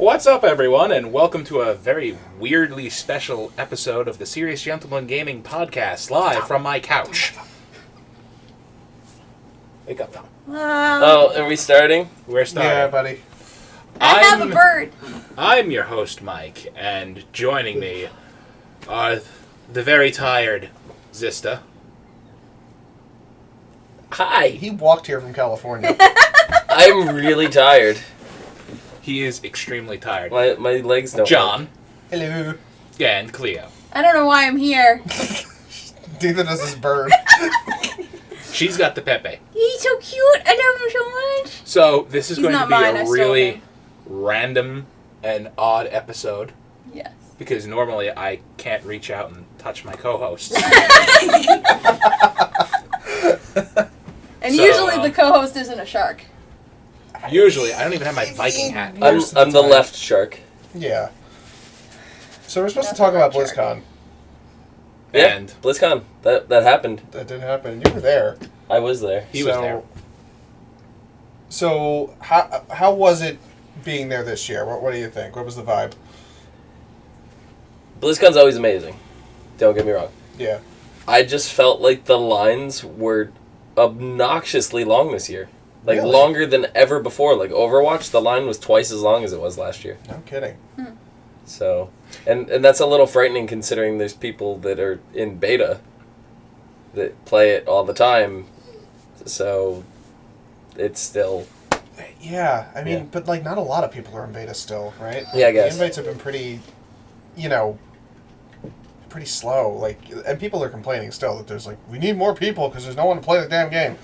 What's up, everyone, and welcome to a very weirdly special episode of the Serious Gentleman Gaming Podcast, live from my couch. Wake up, Tom. Oh, are we starting? We're starting. Yeah, buddy. I have a bird. I'm your host, Mike, and joining me are the very tired Zista. Hi. He walked here from California. I'm really tired. He is extremely tired. My legs don't John. Hello. And Cleo. I don't know why I'm here. Neither does this bird. She's got the Pepe. He's so cute. I love him so much. So, this is He's going to not be mine, I a stole really him. random and odd episode. Yes. Because normally I can't reach out and touch my co-hosts. And So, usually the co-host isn't a shark. Usually, I don't even have my Viking hat. I'm the left shark. Yeah. So we're supposed to talk about BlizzCon. Yeah, And BlizzCon. That happened. That didn't happen. You were there. I was there. he was there. So how was it being there this year? What do you think? What was the vibe? BlizzCon's always amazing. Don't get me wrong. Yeah. I just felt like the lines were obnoxiously long this year. Like, Really? longer than ever before. Like, Overwatch, the line was twice as long as it was last year. No kidding. So, and that's a little frightening considering there's people that are in beta that play it all the time. So, it's still... Yeah. I mean, Yeah. but like not a lot of people are in beta still, right? Yeah, I guess. The invites have been pretty, pretty slow. Like, and people are complaining still that there's like, we need more people because there's no one to play the damn game.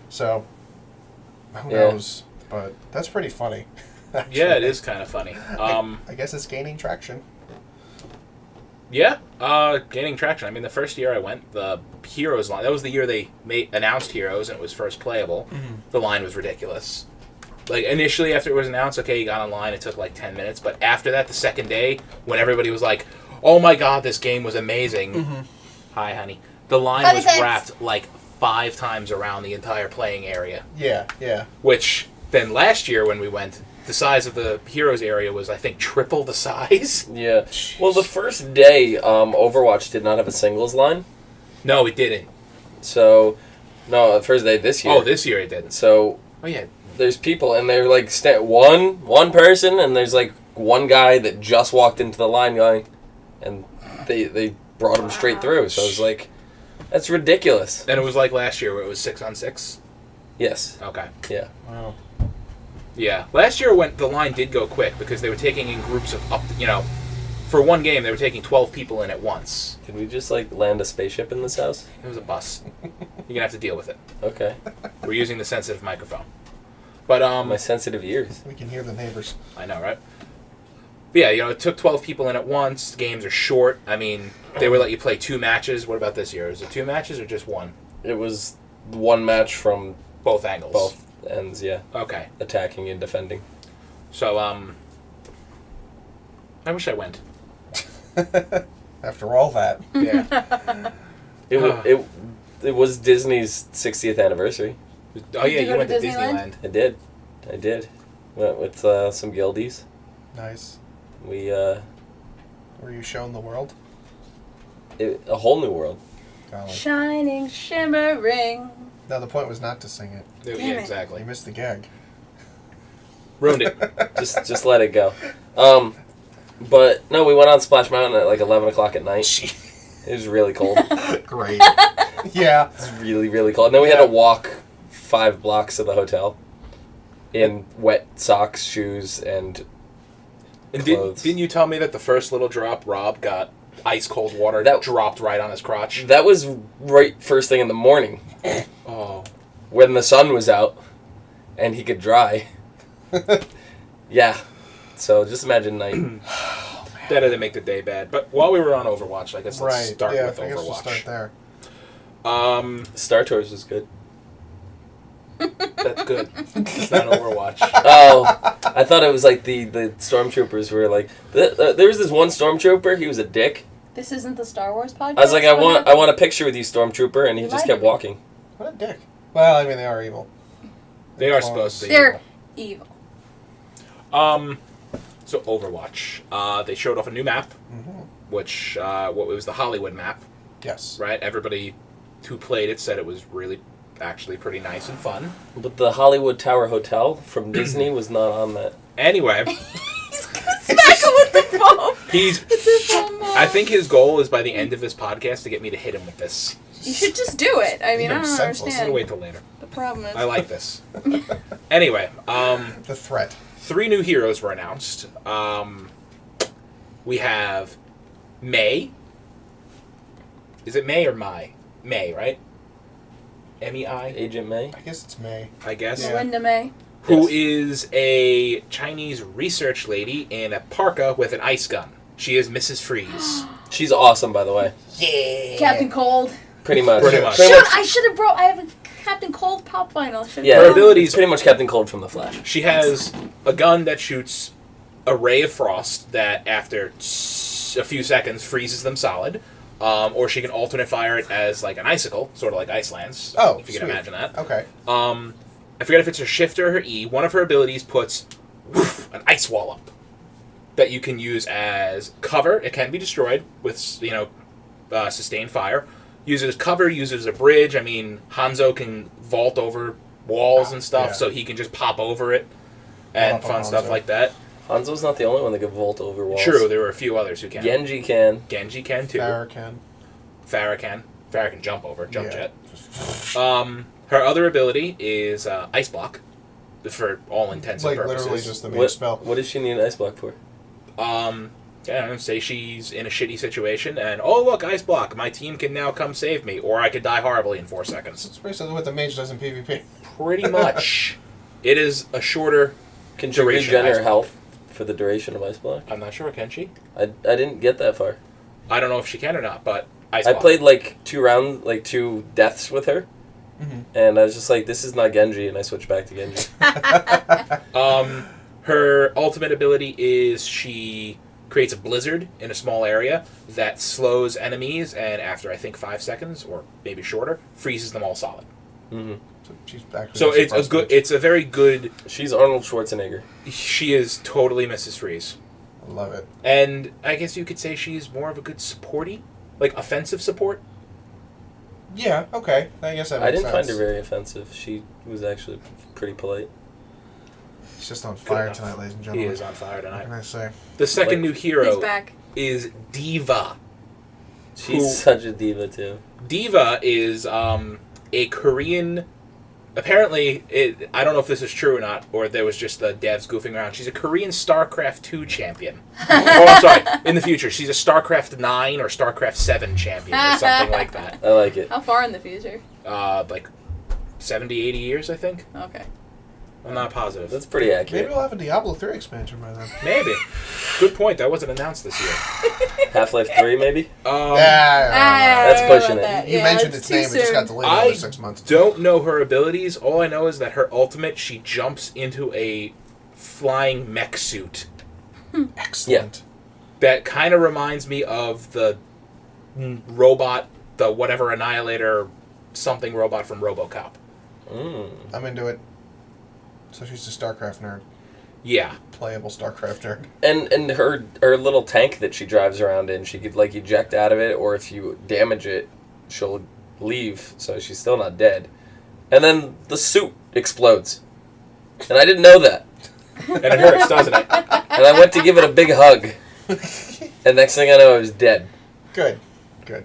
So, who Yeah. knows? But that's pretty funny. Yeah, it is kind of funny. I guess it's gaining traction. Yeah, gaining traction. I mean, the first year I went, the Heroes line, that was the year they announced Heroes and it was first playable. The line was ridiculous. Like, initially, after it was announced, okay, you got online, it took like 10 minutes. But after that, the second day, when everybody was like, oh my god, this game was amazing. Hi, honey. The line Honey, was thanks. wrapped like 5 times around the entire playing area. Yeah, yeah. Which, then last year when we went, the size of the Heroes area was, I think, triple the size. Yeah. Well, the first day, Overwatch did not have a singles line. No, it didn't. So, no, the first day this year. Oh, this year it did. So, Oh, yeah. there's people, and they're like, one person, and there's like one guy that just walked into the line going, and they brought him straight through. So it's like, that's ridiculous. And it was like last year where it was 6-on-6? Yes. Okay. Yeah. Wow. Yeah. Last year when the line did go quick because they were taking in groups of for one game they were taking 12 people in at once. Can we just like land a spaceship in this house? It was a bus. You're going to have to deal with it. Okay. We're using the sensitive microphone. But, My sensitive ears. We can hear the neighbors. I know, right? But yeah, it took 12 people in at once. The games are short. I mean, they would let you play 2 matches. What about this year? Is it 2 matches or just 1? It was one match from Both angles. both ends, yeah. Okay. Attacking and defending. So, I wish I went. After all that. Yeah. It was Disney's 60th anniversary. Oh, yeah, you you go went to to Disneyland? Disneyland. I did. Went with some guildies. Nice. We, Were you shown the world? a whole new world. Golly. Shining, shimmering. No, the point was not to sing it. Yeah, Damn it. exactly. You missed the gag. Ruined it. Just let it go. But no, we went on Splash Mountain at like 11 o'clock at night. It was really cold. Great. Yeah. It was really, really cold. And then we had to walk 5 blocks to the hotel in wet socks, shoes, and clothes. Didn't you tell me that the first little drop, Rob got ice cold water That- dropped right on his crotch? That was right first thing in the morning Oh. when the sun was out and he could dry. Yeah. So just imagine night. That didn't make the day bad. But while we were on Overwatch, I guess let's Right. start Yeah, with I guess we'll Overwatch. start there. Star Tours was good. That's good. It's not Overwatch. Oh, I thought it was like the stormtroopers were like. There was this one stormtrooper. He was a dick. This isn't the Star Wars podcast? I was like, I What want happened? a picture with you, stormtrooper, and he You just lied kept to me. walking. What a dick. Well, I mean, they are evil. They are supposed to be. They're evil. So Overwatch. They showed off a new map, which what was the Hollywood map, Yes. right? Everybody who played it said it was really actually pretty nice and fun. But the Hollywood Tower Hotel from Disney was not on that. Anyway, Smack him with the phone. he's. With the phone. I think his goal is by the end of this podcast to get me to hit him with this. You should just do it. I mean, I don't Senseless. I'm understand. gonna wait till later. The problem is. I like this. Anyway, The threat. 3 new heroes were announced. We have May. Is it May or Mai? May, right? M-E-I, Agent May. I guess it's May. I guess. Yeah. Melinda May. Who is a Chinese research lady in a parka with an ice gun. She is Mrs. Freeze. She's awesome, by the way. Yeah. Captain Cold. Pretty much. Pretty much. I should have brought. I have a Captain Cold pop vinyl. Should've Yeah, Her brought- abilities. Pretty much Captain Cold from The Flash. She has a gun that shoots a ray of frost that, after a few seconds, freezes them solid. Or she can alternate fire it as like an icicle, sort of like Iceland's. Oh, if you can sweet. imagine that. Okay. I forget if it's her shift or her E. One of her abilities puts an ice wall up that you can use as cover. It can be destroyed with sustained fire. Use it as cover. Use it as a bridge. I mean, Hanzo can vault over walls and stuff, Yeah. so he can just pop over it and Pop up fun stuff Hanzo. like that. Hanzo's not the only one that can vault over walls. True, there were a few others who can. Genji can. Genji can too. Farrakhan. Farrah can. Farrah can jump over. Jump Yeah. jet. Her other ability is Ice Block, for all intents and Like purposes. literally just the main What, spell. what does she need an ice block for? Yeah, say she's in a shitty situation, and oh look, Ice Block, my team can now come save me, or I could die horribly in 4 seconds. It's basically what the mage does in PvP. Pretty much. It is a shorter Can she duration regen Ice her Block. health for the duration of ice block? I'm not sure, can she? I didn't get that far. I don't know if she can or not, but Ice I Block. played like 2 deaths with her, and I was just like, this is not Genji, and I switched back to Genji. Her ultimate ability is she creates a blizzard in a small area that slows enemies, and after I think 5 seconds or maybe shorter, freezes them all solid. Hmm. So she's actually So the it's a surprise good. mage. It's a very good. She's Arnold Schwarzenegger. She is totally Mrs. Freeze, I love it. and I guess you could say she's more of a good supporty, like offensive support. Yeah, okay. I guess that I makes didn't sense. find her very offensive. She was actually pretty polite. He's just on fire enough. tonight, ladies and He gentlemen. is on fire What tonight. can I say? The second Like- new He's hero back. is Diva. She's Who- such a diva too. Diva is a Korean. Apparently, I don't know if this is true or not, or there was just the devs goofing around. She's a Korean StarCraft 2 champion. Oh, I'm sorry. In the future, she's a StarCraft 9 or StarCraft 7 champion or something like that. I like it. How far in the future? Like 70, 80 years, I think. Okay. I'm not positive. That's pretty Maybe accurate. we'll have a Diablo 3 expansion by then. Maybe. Good point. That wasn't announced this year. Half-Life 3, maybe? Yeah. pushing it. You mentioned its name, it just got delayed I another 6 months. don't know her abilities. All I know is that her ultimate, she jumps into a flying mech suit. Excellent. That kind of reminds me of the robot, the whatever Annihilator something robot from RoboCop. I'm into it. So she's a StarCraft nerd. Yeah. Playable StarCraft nerd. And her little tank that she drives around in, she could like eject out of it, or if you damage it, she'll leave, so she's still not dead. And then the suit explodes. And I didn't know that. And it hurts, doesn't it? And I went to give it a big hug. And next thing I know, I was dead. Good. Good.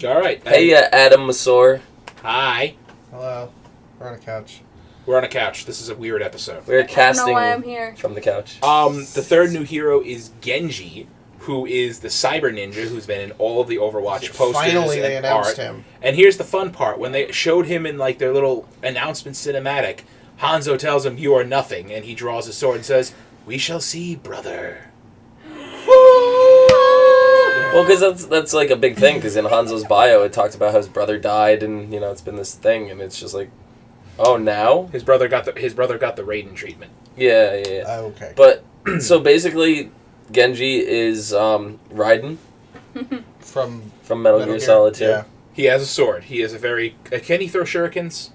All right. Hey, Adam Masor. Hi. Hello. We're on a couch. We're on a couch. This is a weird episode. We're I don't casting know why I'm here. from the couch. The third new hero is Genji, who is the cyber ninja who's been in all of the Overwatch posters Finally, they and announced art. him. And here's the fun part. When they showed him in like their little announcement cinematic, Hanzo tells him, "You are nothing," and he draws his sword and says, "We shall see, brother." Well, because that's like a big thing, because in Hanzo's bio, it talked about how his brother died, and, you know, it's been this thing, and it's just like, oh, now? His brother got the Raiden treatment. Yeah. Okay. But, so basically, Genji is Raiden From from Metal Gear Solid 2. Yeah. He has a sword. He is a very... can he throw shurikens?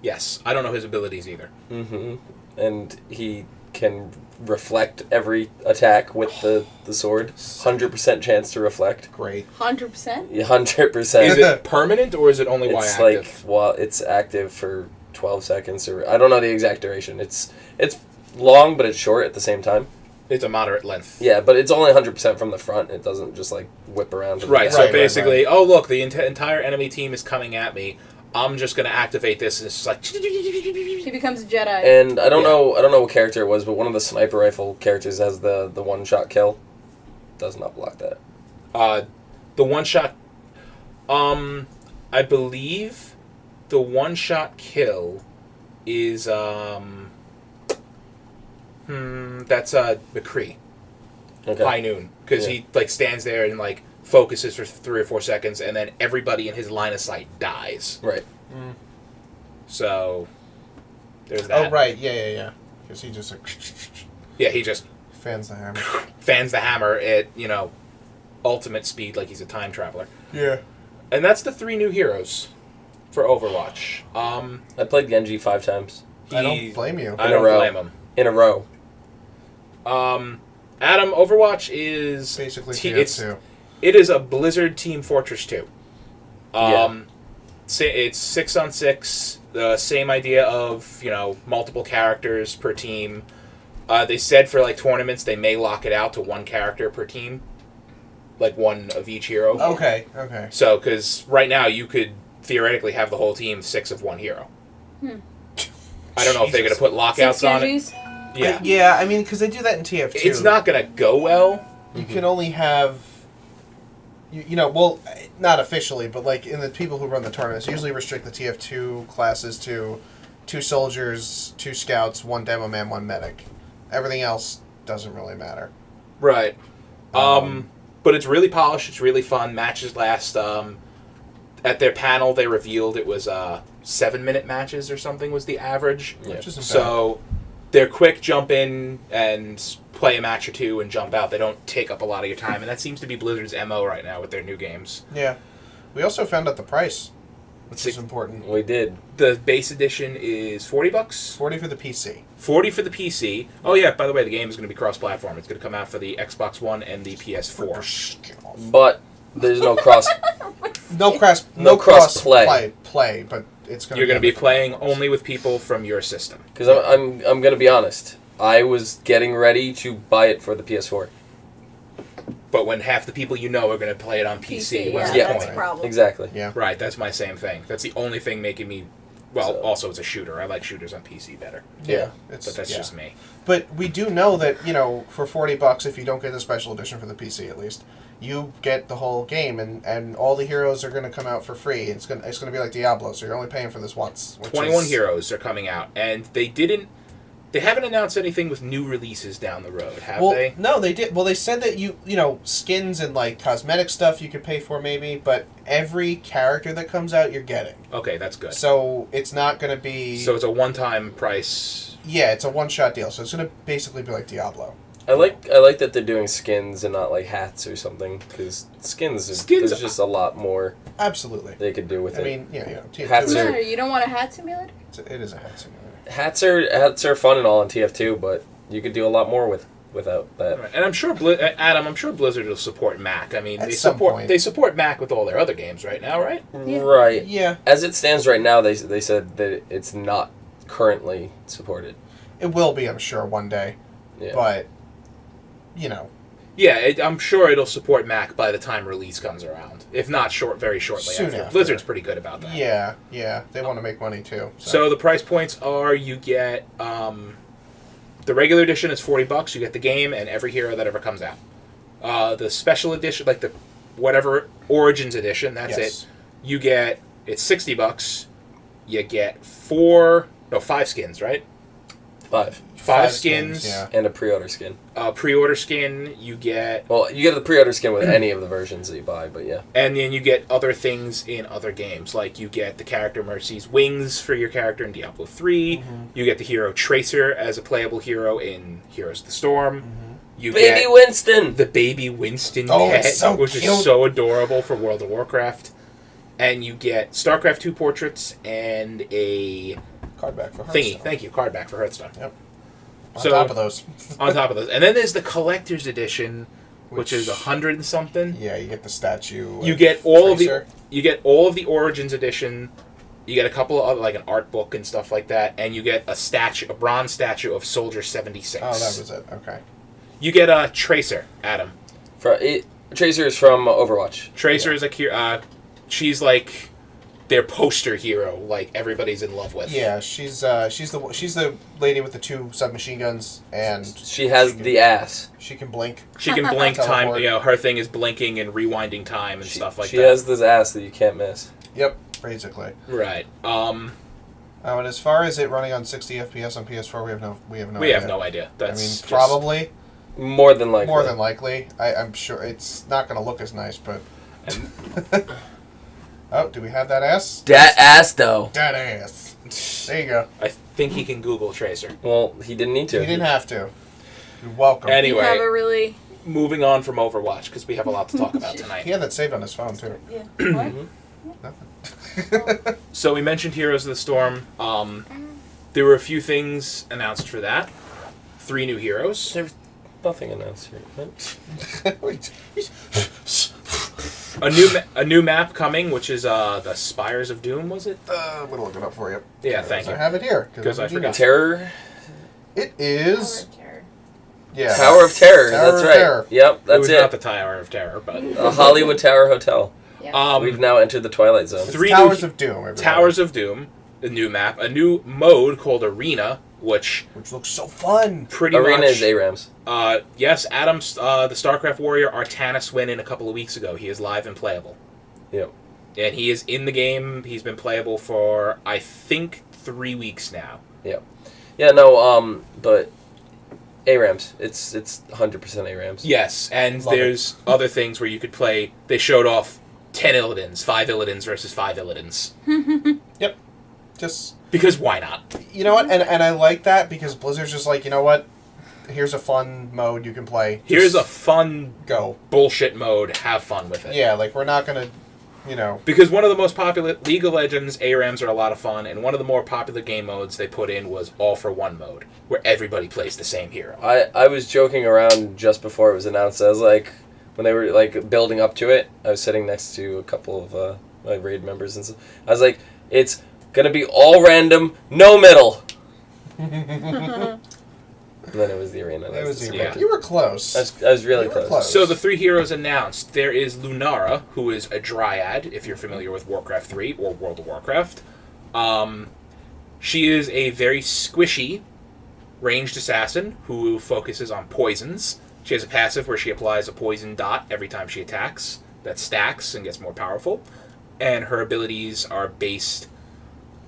Yes. I don't know his abilities either. Mm-hmm. And he can reflect every attack with the sword. 100% chance to reflect. Great. 100%? Yeah, 100%. Is it permanent or is it only while It's active? like, well, it's active for 12 seconds, or I don't know the exact duration. It's long, but it's short at the same time. It's a moderate length. Yeah, but it's only 100% from the front. It doesn't just like whip around. to the Right, back. so Right, basically, oh look, the entire enemy team is coming at me. I'm just going to activate this, and it's just like... He becomes a Jedi. And I don't know what character it was, but one of the sniper rifle characters has the one-shot kill. Does not block that. The one-shot... I believe the one-shot kill is... that's McCree. Okay. High Noon. Because he like stands there and like focuses for 3 or 4 seconds, and then everybody in his line of sight dies. Right. So there's that. Oh, right. Yeah. Because he just like Yeah, he just fans the hammer. fans the hammer at, ultimate speed like he's a time traveler. Yeah. And that's the 3 new heroes for Overwatch. I played Genji 5 times I don't blame you. I In a don't row. blame him. in a row. Adam, Overwatch is Basically TF2. TF2. It is a Blizzard Team Fortress 2. Yeah. It's 6-on-6. The same idea of multiple characters per team. They said for like tournaments they may lock it out to 1 character per team, like 1 of each hero. Okay. So, because right now you could theoretically have the whole team 6 of 1 hero. I don't know if they're going to put lockouts on it. Genjis? Yeah. Yeah, I mean, because they do that in TF2. It's not going to go well. You can only have... well, not officially, but like in the people who run the tournaments, usually restrict the TF2 classes to 2 soldiers, 2 scouts, 1 demo man, 1 medic. Everything else doesn't really matter. Right. But it's really polished. It's really fun. Matches last... at their panel, they revealed it was 7-minute matches or something was the average. Yeah. Which isn't So they're quick, jump in and play a match or 2 and jump out. They don't take up a lot of your time, and that seems to be Blizzard's MO right now with their new games. bad. Yeah. We also found out the price, which See, is important. We did. the base edition is $40. 40 for the PC. 40 for the PC. Oh yeah, by the way, the game is going to be cross-platform. It's going to come out for the Xbox One and the PS4. But there's no cross. No cross play. play, but it's going to You're going to be playing only with people from your system. Because I'm going to be honest. I was getting ready to buy it for the PS4. But when half the people are going to play it on PC, what's the yeah, that's a point? problem. Exactly. Yeah. Right, that's my same thing. That's the only thing making me... Well, So- also it's a shooter. I like shooters on PC better. Yeah. But that's just me. But we do know that, for $40, if you don't get the special edition for the PC at least, you get the whole game, and all the heroes are going to come out for free. It's going to be like Diablo, so you're only paying for this once. 21 heroes are coming out, and they haven't announced anything with new releases down the road, have they? No, they did. Well, they said that skins and like cosmetic stuff you could pay for maybe, but every character that comes out you're getting. Okay, that's good. So it's not going to be. So it's a one-time price. Yeah, it's a one-shot deal. So it's going to basically be like Diablo. I like that they're doing skins and not like hats or something, because skins there's just a lot more Absolutely. they could do with I it. mean, Hats No, are- you don't want a hat simulator? it is a hat simulator. Hats are fun and all in TF2, but you could do a lot more without that. Right. And I'm sure, Adam, I'm sure Blizzard will support Mac. I mean, At they some support point. they support Mac with all their other games right now, right? Yeah. Right. Yeah, As it stands right now, they said that it's not currently supported. it will be, I'm sure, one day. Yeah. But, Yeah, I'm sure it'll support Mac by the time release comes around. If not very shortly Soon after. after. Blizzard's pretty good about that. yeah, they want to make money too. So the price points are you get the regular edition is $40. You get the game and every hero that ever comes out. The special edition, like the whatever Origins edition, that's Yes. it. You get it's $60. You get 5 skins, right? 5. 5 skins. yeah. And a pre-order skin. Pre-order skin. You get, Well, you get the pre-order skin with any of the versions that you buy, but yeah. and then you get other things in other games. Like you get the character Mercy's wings for your character in Diablo 3. You get the hero Tracer as a playable hero in Heroes of the Storm. You Baby get Winston! the baby Winston Oh, pet, it's so which cute. is so adorable for World of Warcraft. And you get StarCraft 2 portraits and a Card back for thingy. Hearthstone. Thank you, card back for Hearthstone. Yep. On top of those. On top of those. And then there's the collector's edition, which is 100 and something. Yeah, you get the statue. You get all of the Origins edition. You get a couple of other, like an art book and stuff like that, and you get a bronze statue of Soldier 76. Oh, that was it. Okay. You get a Tracer, Adam. Tracer is from Overwatch. Tracer is she's like their poster hero, like everybody's in love with. Yeah, she's the lady with the 2 submachine guns, and she has the ass. She can blink. She can blink time. Her thing is blinking and rewinding time and stuff like that. She has this ass that you can't miss. Yep, basically. Right. And as far as it running on 60 FPS on PS4, we have no idea. That's probably more than likely. More than likely. I'm sure it's not going to look as nice, but. Oh, do we have that ass? That ass, though. That ass. There you go. I think he can Google Tracer. Well, he didn't need to. He didn't have to. You're welcome. Anyway, you have a really... moving on from Overwatch, because we have a lot to talk about tonight. He had that saved on his phone, too. Yeah. What? Nothing. So we mentioned Heroes of the Storm. There were a few things announced for that. 3 new heroes. There's nothing announced here. A new map coming, which is the Spires of Doom, was it? I'm going to look it up for you. Yeah, thank you. I have it here. Because I forgot. Terror? It is... Yeah. Tower of Terror, Tower that's of right. Terror. Yep, that's it. Was not the Tower of Terror, but... A Hollywood Tower Hotel. Yeah. We've now entered the Twilight Zone. 3 Towers of Doom. Everybody. Towers of Doom, a new map, a new mode called Arena, which looks so fun. Pretty Arena much, is ARAMs. Yes, Adam's the StarCraft warrior Artanis went in a couple of weeks ago. He is live and playable. Yep. And he is in the game. He's been playable for, I think, 3 weeks now. Yep. Yeah, no, but ARAMs. It's 100% ARAMs. Yes, and there's other things where you could play. They showed off 10 Illidan's, 5 Illidan's versus 5 Illidan's. Yep. Just... Because why not? You know what? And I like that because Blizzard's just like, you know what? Here's a fun mode you can play. Here's a fun go bullshit mode. Have fun with it. Yeah, like we're not going to, you know... Because one of the most popular... League of Legends, ARAMs are a lot of fun, and one of the more popular game modes they put in was All for One mode, where everybody plays the same hero. I was joking around just before it was announced. I was like, when they were like building up to it, I was sitting next to a couple of my raid members, and so I was like, it's gonna be all random, no middle. And then it was the Arena. It was the Arena. Yeah. You were close. I was really close. So the 3 heroes announced. There is Lunara, who is a Dryad, if you're familiar with Warcraft 3 or World of Warcraft. She is a very squishy ranged assassin who focuses on poisons. She has a passive where she applies a poison dot every time she attacks. That stacks and gets more powerful. And her abilities are based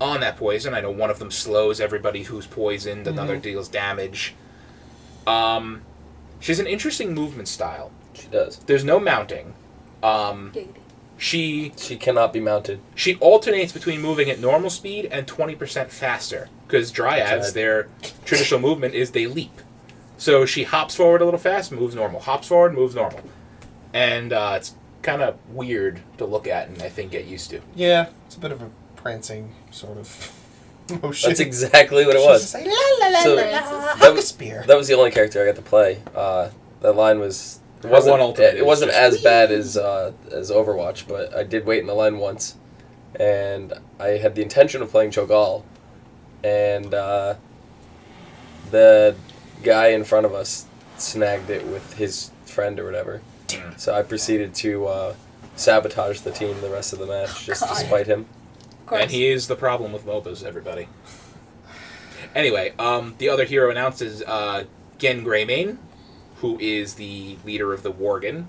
on that poison. I know one of them slows everybody who's poisoned, another deals damage. She has an interesting movement style. She does. There's no mounting. She cannot be mounted. She alternates between moving at normal speed and 20% faster. Because Dryads, their traditional movement is they leap. So she hops forward a little fast, moves normal. Hops forward, moves normal. And it's kind of weird to look at and I think get used to. Yeah, it's a bit of a prancing sort of motion. That's exactly what it was. Like, la, la, la, So la, that was the only character I got to play. That line was... It wasn't as bad as Overwatch, but I did wait in the line once. And I had the intention of playing Cho'Gall. And the guy in front of us snagged it with his friend or whatever. So I proceeded to sabotage the team the rest of the match just to spite him. And he is the problem with MOBAs, everybody. Anyway, the other hero announced is Gen Greymane, who is the leader of the Worgen.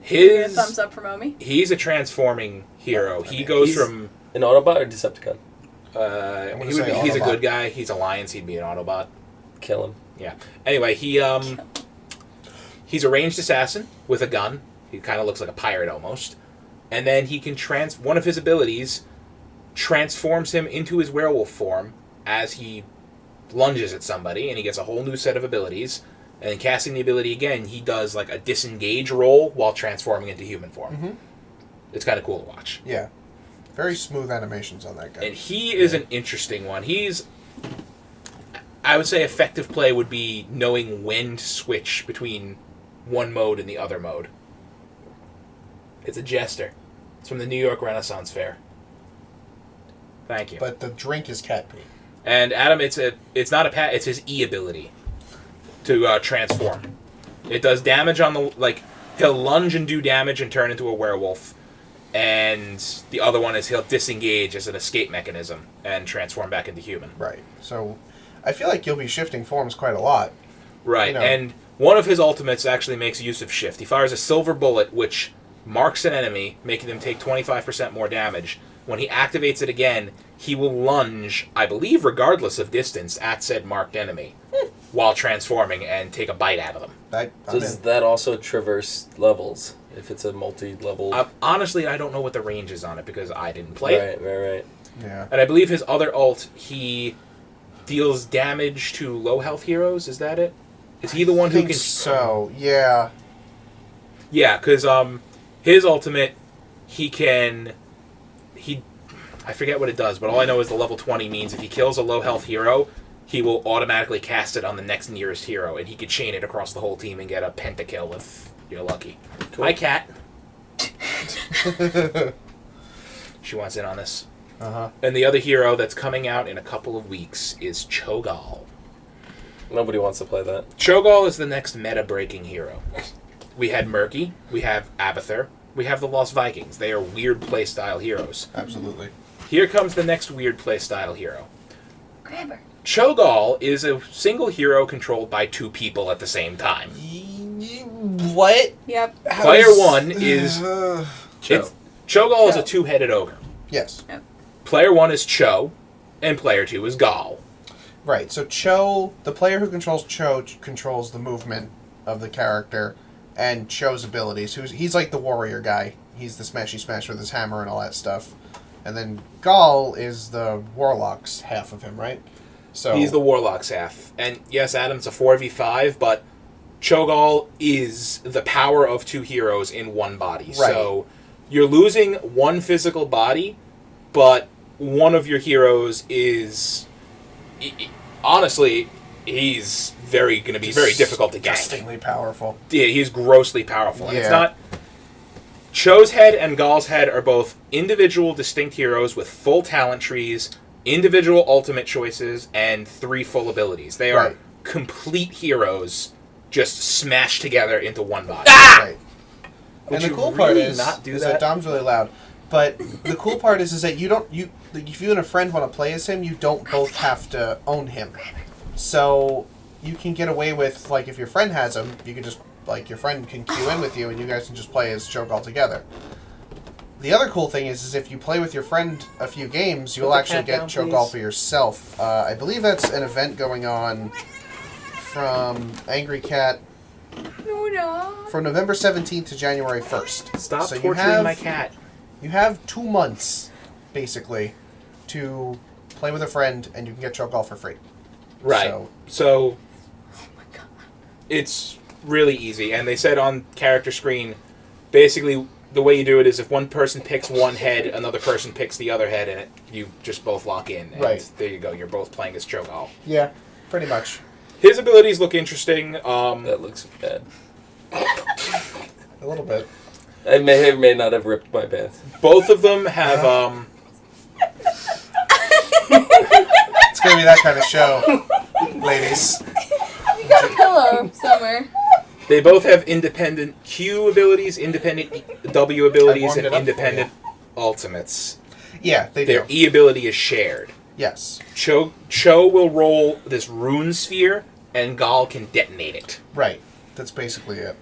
His thumbs up from Omi. He's a transforming hero. He goes from an Autobot or Decepticon. He's a good guy. He's Alliance. He'd be an Autobot. Kill him. Yeah. Anyway, he's a ranged assassin with a gun. He kind of looks like a pirate almost. And then he can one of his abilities transforms him into his werewolf form as he lunges at somebody, and he gets a whole new set of abilities. And then casting the ability again, he does like a disengage roll while transforming into human form. It's kind of cool to watch. Yeah. Very smooth animations on that guy. And he is an interesting one. I would say effective play would be knowing when to switch between one mode and the other mode. It's a jester. It's from the New York Renaissance Fair. Thank you. But the drink is cat pee. And Adam, it's not a pat. It's his E ability to transform. It does damage on the he'll lunge and do damage and turn into a werewolf. And the other one is he'll disengage as an escape mechanism and transform back into human. Right. So I feel like you'll be shifting forms quite a lot. Right. And one of his ultimates actually makes use of shift. He fires a silver bullet which marks an enemy, making them take 25% more damage. When he activates it again, he will lunge, I believe regardless of distance, at said marked enemy while transforming and take a bite out of them. Does that also traverse levels if it's a multi-level? Honestly, I don't know what the range is on it because I didn't play it. Right. Yeah. And I believe his other ult, he deals damage to low health heroes. Is that it? Is he the one who can... So, yeah. Yeah, because his ultimate, I forget what it does, but all I know is the level 20 means if he kills a low health hero, he will automatically cast it on the next nearest hero, and he could chain it across the whole team and get a pentakill if you're lucky. Cool. Hi, Cat. She wants in on this. Uh-huh. And the other hero that's coming out in a couple of weeks is Cho'Gall. Nobody wants to play that. Cho'Gall is the next meta-breaking hero. We had Murky, we have Abathur, we have the Lost Vikings. They are weird playstyle heroes. Absolutely. Here comes the next weird playstyle hero. Grabber. Cho'Gall is a single hero controlled by two people at the same time. What? Yep. Player one is... Cho'Gall is a two-headed ogre. Yes. Yep. Player one is Cho, and player two is Gall. Right, so Cho, the player who controls Cho controls the movement of the character and Cho's abilities. He's like the warrior guy. He's the smashy smash with his hammer and all that stuff. And then Gall is the warlock's half of him, right? So he's the warlock's half. And yes, Adam's a 4v5, but Cho'Gall is the power of two heroes in one body. Right. So you're losing one physical body, but one of your heroes is... honestly, he's going to be very difficult to gank. Disgustingly powerful. Yeah, he's grossly powerful. And Yeah. it's not... Cho's head and Gall's head are both individual distinct heroes with full talent trees, individual ultimate choices, and 3 full abilities. They are complete heroes just smashed together into one body. Right. Would And the you cool part really is not do that that? Dom's really loud. But the cool part is that if you and a friend want to play as him, you don't both have to own him. So you can get away with, like, if your friend has him, you can just, like, your friend can queue in with you and you guys can just play as Cho'Gall together. The other cool thing is if you play with your friend a few games, you'll actually get Cho'Gall for yourself. I believe that's an event going on from Angry Cat No. from November 17th to January 1st. Stop So you torturing have- my cat. You have 2 months, basically, to play with a friend, and you can get Cho'Gall for free. Right. So it's really easy. And they said on character screen, basically the way you do it is if one person picks one head, another person picks the other head, and you just both lock in. And Right. there you go. You're both playing as Cho'Gall. Yeah, pretty much. His abilities look interesting. That looks bad. A little bit. I may or may not have ripped my pants. Both of them have... It's going to be that kind of show, ladies. You got a pillow somewhere. They both have independent Q abilities, independent W abilities, warmed and it up for independent ultimates. Yeah, they do. Their E ability is shared. Yes. Cho will roll this rune sphere, and Gall can detonate it. Right. That's basically it.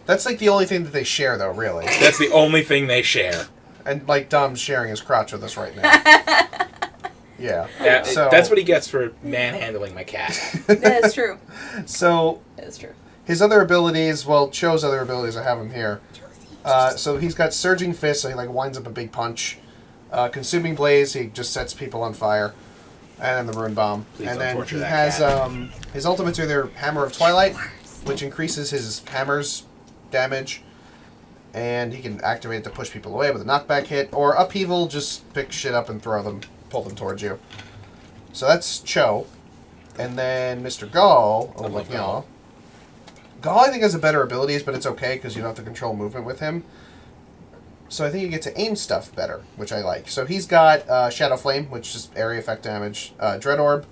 That's like the only thing that they share, though, really. That's the only thing they share. And, like, Dom's sharing his crotch with us right now. Yeah. So, That's what he gets for manhandling my cat. That is true. So, That is true. his other abilities, well, Cho's other abilities, I have him here. So he's got Surging Fist, so he, like, winds up a big punch. Consuming Blaze, he just sets people on fire. And then the Rune Bomb. Please and don't then torture he that has, cat. his ultimates are either Hammer of Twilight, which increases his hammer's damage. And he can activate it to push people away with a knockback hit. Or Upheaval, just pick shit up and throw them, pull them towards you. So that's Cho. And then Mr. Gall, I love Gall. Gall I think has a better abilities, but it's okay because you don't have to control movement with him. So I think you get to aim stuff better, which I like. So he's got Shadow Flame, which is area effect damage. Dread Orb,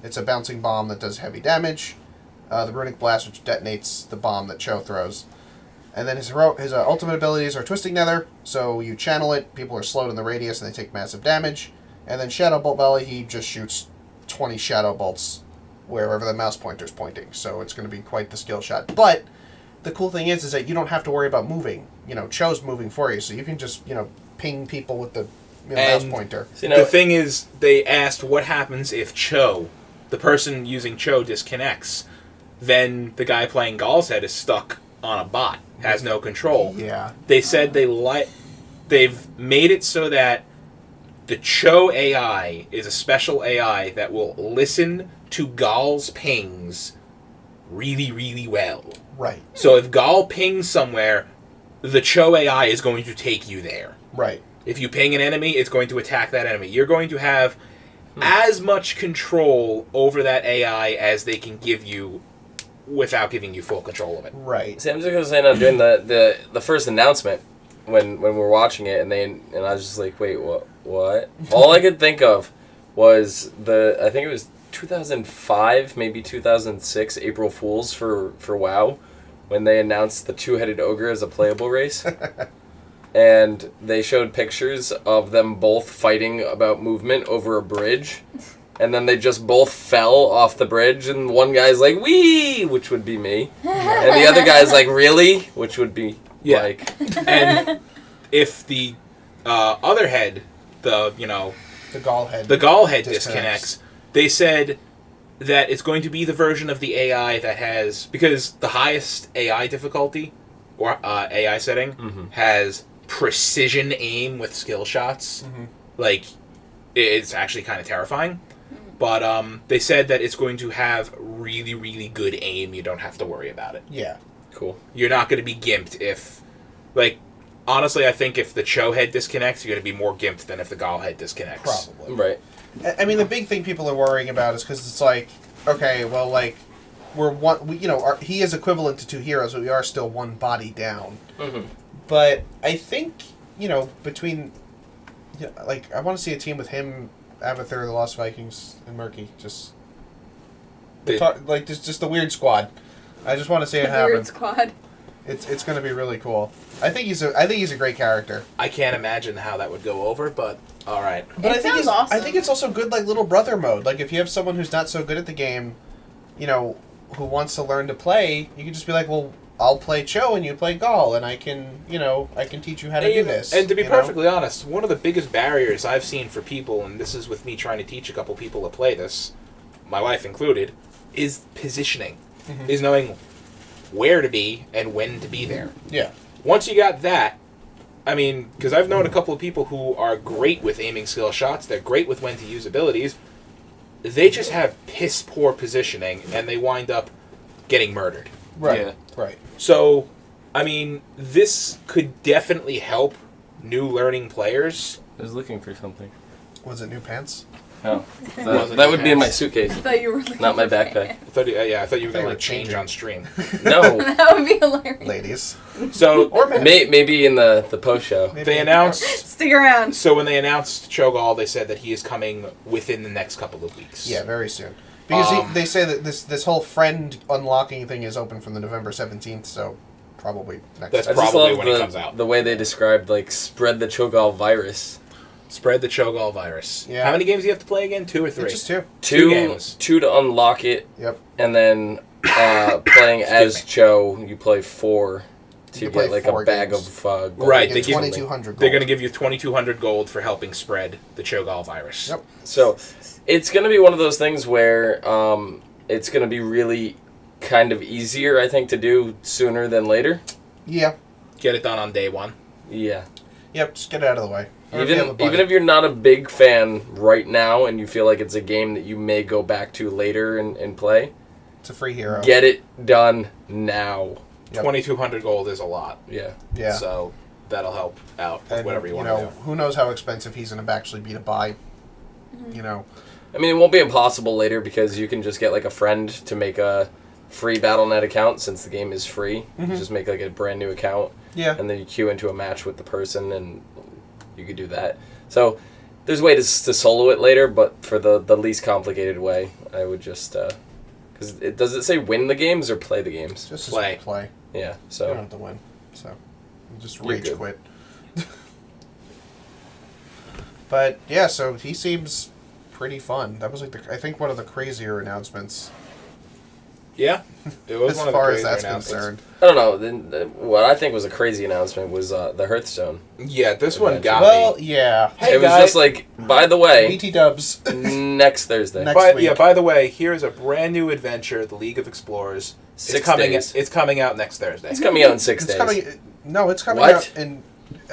it's a bouncing bomb that does heavy damage. The Runic Blast, which detonates the bomb that Cho throws. And then his ultimate abilities are Twisting Nether, so you channel it, people are slowed in the radius and they take massive damage. And then Shadow Bolt Belly, he just shoots 20 Shadow Bolts wherever the mouse pointer's pointing. So it's going to be quite the skill shot. But the cool thing is that you don't have to worry about moving. Cho's moving for you, so you can just, ping people with the mouse pointer. The thing is, they asked what happens if Cho, the person using Cho, disconnects. Then the guy playing Gall's head is stuck on a bot, has no control. Yeah. They said they've made it so that the Cho AI is a special AI that will listen to Gall's pings really, really well. Right. So if Gall pings somewhere, the Cho AI is going to take you there. Right. If you ping an enemy, it's going to attack that enemy. You're going to have as much control over that AI as they can give you without giving you full control of it. Right. See, I'm just gonna say now during the first announcement when we're watching it and I was just like, wait, what? All I could think of was I think it was 2005, maybe 2006 April Fools for WoW when they announced the two-headed ogre as a playable race. And they showed pictures of them both fighting about movement over a bridge. And then they just both fell off the bridge, and one guy's like, "Wee!" which would be me. And the other guy's like, "Really?" which would be Mike. And if the other head, the Gall head disconnects, they said that it's going to be the version of the AI that has, because the highest AI difficulty, or AI setting, has precision aim with skill shots. Like, it's actually kind of terrifying. But they said that it's going to have really, really good aim. You don't have to worry about it. Yeah. Cool. You're not going to be gimped if... honestly, I think if the Cho head disconnects, you're going to be more gimped than if the Gall head disconnects. Probably. Right. I mean, the big thing people are worrying about is because it's like, okay, well, he is equivalent to two heroes, but we are still one body down. But I think, between... I want to see a team with him... Avatar, the Lost Vikings, and Murky. Just the weird squad. I just want to see it happen. Weird squad. It's going to be really cool. I think he's a great character. I can't imagine how that would go over, but all right. But It sounds awesome. I think it's also good, little brother mode. Like if you have someone who's not so good at the game, who wants to learn to play, you can just be like, well, I'll play Cho and you play Gall, and I can teach you how to do this. And to be perfectly honest, one of the biggest barriers I've seen for people, and this is with me trying to teach a couple people to play this, my wife included, is positioning. Is knowing where to be and when to be there. Yeah. Once you got that, I mean, because I've known a couple of people who are great with aiming skill shots, they're great with when to use abilities, they just have piss poor positioning, and they wind up getting murdered. Right. Yeah. Right. So, I mean, this could definitely help new learning players. I was looking for something. Was it new pants? No. That would be in my suitcase. I thought you were looking Not my for backpack. I thought you were They going were to change changing. on stream. No. That would be hilarious. Ladies. So, Or men. Maybe in the post show. Maybe they in- announced... Stick around. So when they announced Cho'Gall, they said that he is coming within the next couple of weeks. Yeah, very soon. Because they say that this whole friend unlocking thing is open from the November 17th, so probably next That's I just probably love when it comes out. the way they described, spread the Cho'Gall virus. Spread the Cho'Gall virus. Yeah. How many games do you have to play again? 2 or 3? It's just two. Two games. Two to unlock it, Yep. and then playing as Cho, you play 4 to You get play a 4 bag games. of gold. Right, You they get give 2,200 gold. They're going to give you 2,200 gold for helping spread the Cho'Gall virus. Yep. So it's going to be one of those things where it's going to be really kind of easier, I think, to do sooner than later. Yeah. Get it done on day 1. Yeah. Yep, just get it out of the way. Or if you have a buddy. Even if you're not a big fan right now and you feel like it's a game that you may go back to later and play, It's a free hero. get it done now. Yep. 2,200 gold is a lot. Yeah. Yeah. So that'll help out with And, whatever you want to do. who knows how expensive he's going to actually be to buy. I mean, it won't be impossible later because you can just get like a friend to make a free Battle.net account since the game is free. You just make like a brand new account. Yeah. And then you queue into a match with the person and you could do that. So there's ways to solo it later, but for the least complicated way, I would just... Because does it say win the games or play the games? Just Play. play. Yeah, You so... don't have to win. So, just You're rage good. quit. But yeah, so he seems pretty fun. That was like I think one of the crazier announcements Yeah, it was as one of far the as crazier that's announcements. concerned. I don't know. What I think was a crazy announcement was the Hearthstone. Yeah, this one got Well, me. yeah. Hey, it was guys. just like, by the way, BT Dubs. next Thursday. Next week. Yeah, by the way, here's a brand new adventure, The League of Explorers. 6 it's coming. days. It's coming out next Thursday. It's coming out in 6 It's days. coming. No, it's coming What? out in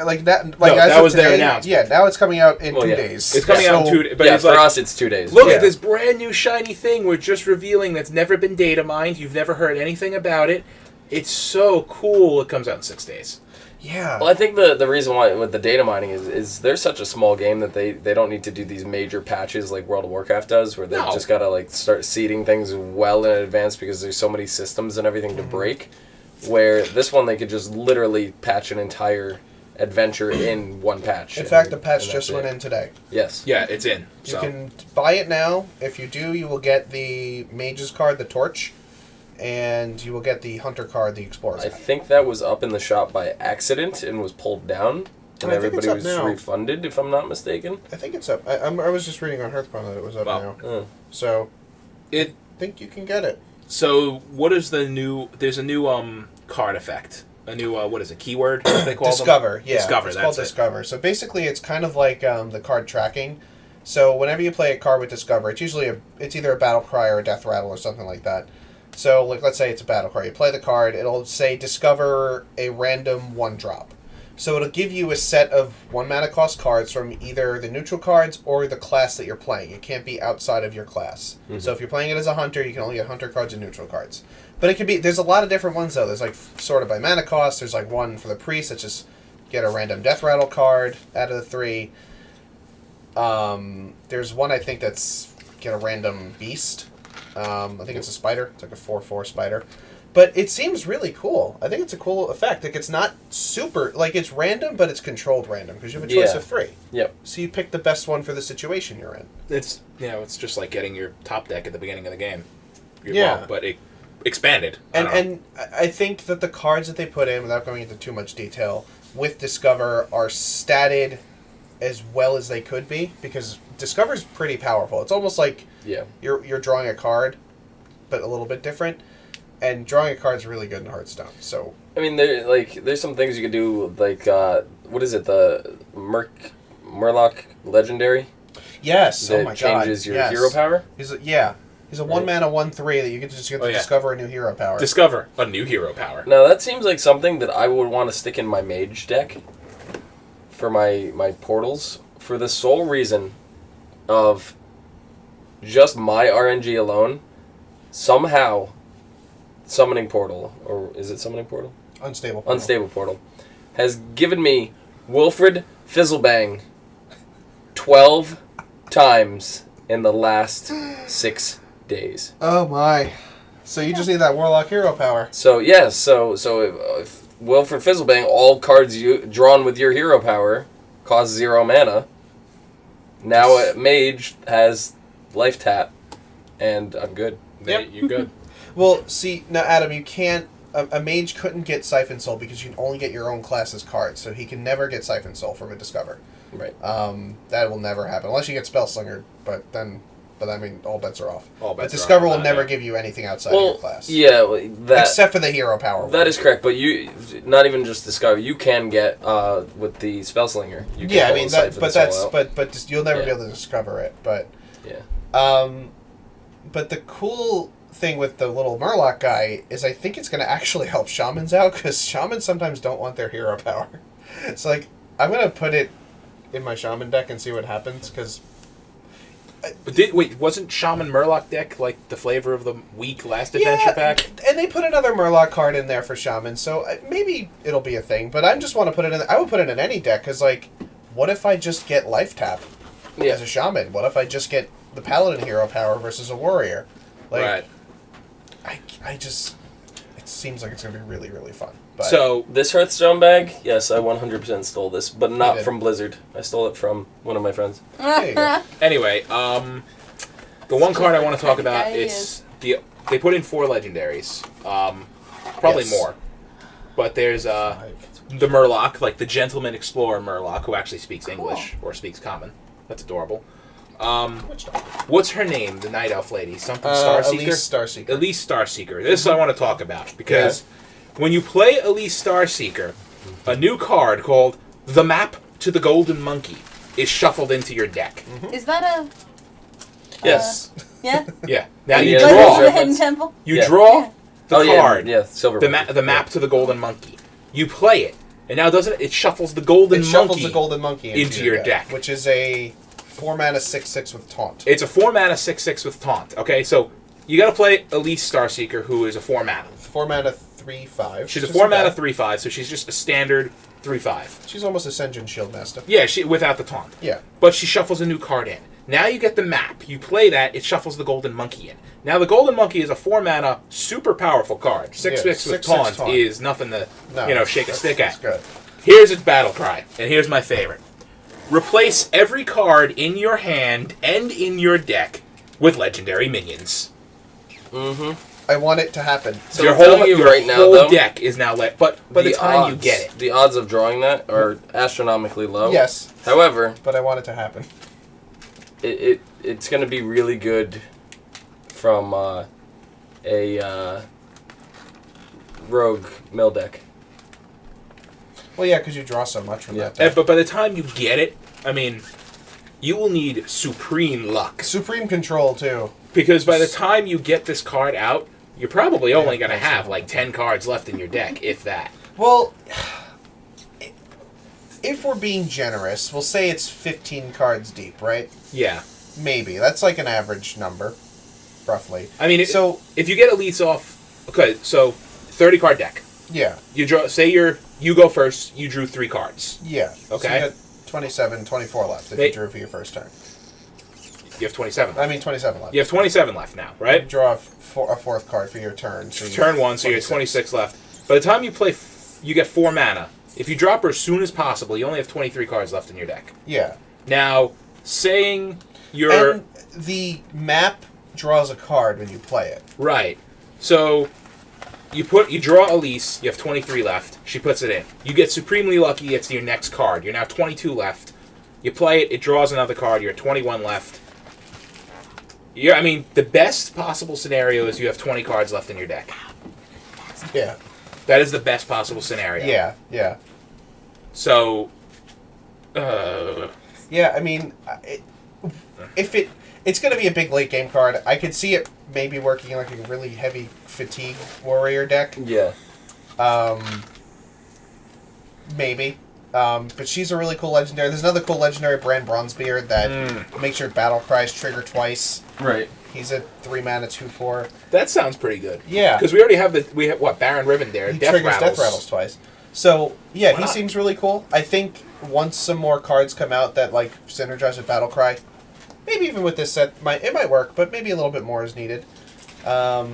like that. Like No, as that of was their today, announcement. Yeah, now it's coming out in Well, 2 yeah. days. It's coming out in So- 2 days. But yeah, it's for like, us it's 2 days. look Yeah. at this brand new shiny thing we're just revealing that's never been data mined. You've never heard anything about it. It's so cool. It comes out in 6 days. Yeah. Well, I think the reason why with the data mining is they're such a small game that they don't need to do these major patches like World of Warcraft does, where they've No. just got to like start seeding things well in advance because there's so many systems and everything to break. Where this one they could just literally patch an entire adventure in one patch. In fact, the patch and just that's went it. in today. Yes. Yeah, it's in. You So. can buy it now. If you do, you will get the Mage's card, the Torch, and you will get the Hunter card, the Explorer's I card. think that was up in the shop by accident and was pulled down, and I think it's everybody up was now. refunded, if I'm not mistaken. I think it's up. I was just reading on Hearthstone that it was up Wow. now. So, It. I think you can get it. So what is the new? There's a new card effect. A new what is it? Keyword they call Discover, them? yeah. Discover. It's That's called it. Discover. So basically, it's kind of like the card tracking. So whenever you play a card with Discover, it's usually it's either a battle cry or a death rattle or something like that. So like let's say it's a battle cry. You play the card, it'll say discover a random 1-drop. So it'll give you a set of 1 mana cost cards from either the neutral cards or the class that you're playing. It can't be outside of your class. So if you're playing it as a hunter, you can only get hunter cards and neutral cards. But it could be, there's a lot of different ones though. There's like sorted by mana cost. There's like one for the priest that just get a random death rattle card out of the 3. There's one I think that's get a random beast. I think it's a spider. It's like a 4/4 spider. But it seems really cool. I think it's a cool effect. Like it's not super, like it's random, but it's controlled random because you have a choice Yeah. of 3. Yep. So you pick the best one for the situation you're in. It's it's just like getting your top deck at the beginning of the game. Yeah. Well, but it expanded. And I think that the cards that they put in, without going into too much detail, with Discover are statted as well as they could be because Discover's pretty powerful. It's almost like Yeah. you're drawing a card, but a little bit different. And drawing a card is really good in Hearthstone. So I mean, there's some things you could do, like, what is it, the Murloc Legendary? yes, That oh my god, changes your yes. hero power? He's a 1 mana 1/3 that you get to just get to Oh, yeah. discover a new hero power. discover a new hero power. Now, that seems like something that I would want to stick in my mage deck for my portals, for the sole reason of just my RNG alone, somehow, Summoning Portal, or is it Summoning Portal? Unstable. Unstable Portal, has given me Wilfred Fizzlebang 12 times in the last 6 days. Oh my! So you just need that Warlock hero power. So, yes, so if Wilfred Fizzlebang, all cards you drawn with your hero power cost 0 mana. Now Mage has life tap, and I'm good. Yep. You're good. Well, see now, Adam, you can't. A mage couldn't get Siphon Soul because you can only get your own class's cards, so he can never get Siphon Soul from a Discover. Right. That will never happen unless you get Spellslinger. But I mean, all bets are off. All But bets are Discover off will on that, never yeah. give you anything outside of your class. Yeah, well, that Except for the hero power. that is correct. But you, not even just Discover, you can get with the Spellslinger. You can Yeah, I pull mean, the Siphon but Soul that's out. but you'll never Yeah. be able to discover it. But Yeah. but the cool thing with the little Murloc guy is I think it's going to actually help shamans out because shamans sometimes don't want their hero power. It's like I'm going to put it in my shaman deck and see what happens because. But wasn't Shaman Murloc deck like the flavor of the week last adventure pack? And they put another Murloc card in there for Shaman, so maybe it'll be a thing. But I just want to put it in. I would put it in any deck because, like, what if I just get life tap as a Shaman? What if I just get the paladin hero power versus a warrior. Like, right. I just, it seems like it's going to be really, really fun. But So This Hearthstone bag, yes, I 100% stole this, but You not did. from Blizzard. I stole it from one of my friends. there you go. anyway, the one card I want to talk the about guy is they put in 4 legendaries, probably Yes. more, but there's the Murloc, like the Gentleman Explorer Murloc, who actually speaks English or speaks Common. That's adorable. What's her name? The Night Elf lady, something Starseeker. Elise Starseeker. Elise Starseeker. This is what I want to talk about because when you play Elise Starseeker, a new card called the Map to the Golden Monkey is shuffled into your deck. Is that a... Yes. Yeah? Yeah. Now you Yeah, Like, draw. is it a hidden temple? You Yeah. draw the card. Yeah, silver. The monkey. map to the Golden Monkey. You play it, and now doesn't it shuffles the Golden It shuffles Monkey the golden monkey into your deck. which is a 4-mana 6/6 with taunt. It's a 4-mana 6/6 with taunt. Okay, so you got to play Elise Starseeker, who is a 4-mana. 4-mana 3/5. She's a Just 4-mana bad. 3/5, so she's just a standard 3/5. She's almost Ascension Shieldmaster. Yeah, she without the taunt. Yeah. But she shuffles a new card in. Now you get the map. You play that, it shuffles the Golden Monkey in. Now the Golden Monkey is a 4-mana, super powerful card. 6/6 with 6/6 taunt taunt. is nothing to shake a stick That's at. good. Here's its battle cry, and here's my favorite. Replace every card in your hand and in your deck with legendary minions. Mm-hmm. I want it to happen. So your I'm telling whole, you your right now, whole though, deck is now but by the time you get it. the odds of drawing that are astronomically low. Yes, However, but I want it to happen. it's going to be really good from a rogue mill deck. Well, yeah, because you draw so much from that deck. But by the time you get it, I mean, you will need supreme luck. Supreme Control, too. Because by the time you get this card out, you're probably only going to that's have true. like 10 cards left in your deck, if that. Well, if we're being generous, we'll say it's 15 cards deep, right? Yeah. Maybe. That's like an average number, roughly. I mean, So, if you get Elites off... Okay, so 30 card deck. yeah. You draw. Say you go first, you drew 3 cards. Yeah. Okay. So you got 27, 24 left if They- you drew for your first turn. You have 27 left. I mean, 27 left. You have 27 left now, You right? draw a fourth card for your turn. So you Turn have 1, so you have 26 left. By the time you play, you get 4 mana. If you drop her as soon as possible, you only have 23 cards left in your deck. Yeah. Now, saying you're... And the map draws a card when you play it. Right. So, you draw Elise, you have 23 left, she puts it in. You get supremely lucky, it's your next card. You're now 22 left. You play it, it draws another card, you're at 21 left. I mean, the best possible scenario is you have 20 cards left in your deck. Yeah. That is the best possible scenario. Yeah. Yeah. So, Yeah, I mean, it's going to be a big late game card. I could see it maybe working in like a really heavy fatigue warrior deck. Yeah. Maybe. But she's a really cool legendary. There's another cool legendary, Bran Bronzebeard, that makes your battle cries trigger twice. Right. He's a 3-mana 2/4. that sounds pretty good. Yeah. Because we already have Baron Rivendare, He Death triggers Rattles. Death Rattles twice. So, yeah, Why he not? seems really cool. I think once some more cards come out that, like, synergize with Battlecry, maybe even with this set, it might work, but maybe a little bit more is needed. There's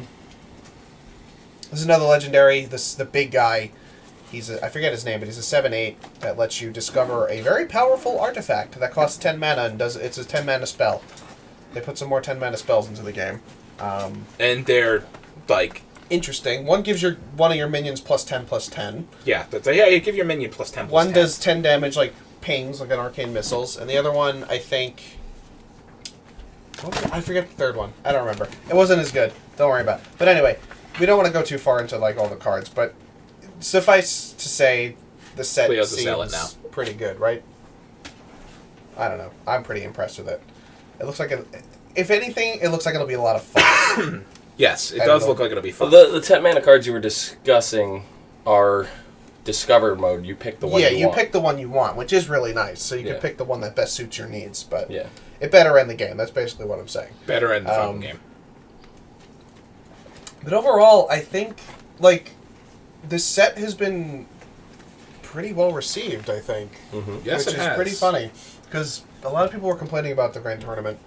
another legendary, the big guy. I forget his name, but he's a 7/8 that lets you discover a very powerful artifact that costs 10 mana and it's a 10 mana spell. They put some more 10 mana spells into the game. And they're, like... Interesting. One gives one of your minions +10/+10. Yeah, you give your minion +10/+10. One does 10 damage, like pings, like an arcane missiles, and the other one, I think... I forget the third one. I don't remember. It wasn't as good. Don't worry about it. But anyway, we don't want to go too far into like all the cards, but suffice to say, the set Cleo's a zealot seems pretty good, right? I don't know. I'm pretty impressed with it. It looks like, if anything, it looks like it'll be a lot of fun. Yes, it I does don't look know. like it'll be fun. Well, the 10 mana cards you were discussing are Discover mode. You pick the one yeah, you you want. pick the one you want, which is really nice. So you Yeah. can pick the one that best suits your needs, but Yeah. it better end the game. That's basically what I'm saying. Better end the fucking game. But overall, I think, like, this set has been pretty well received, I think. Mm-hmm. Yes, which it is has. pretty funny, because a lot of people were complaining about the Grand Tournament.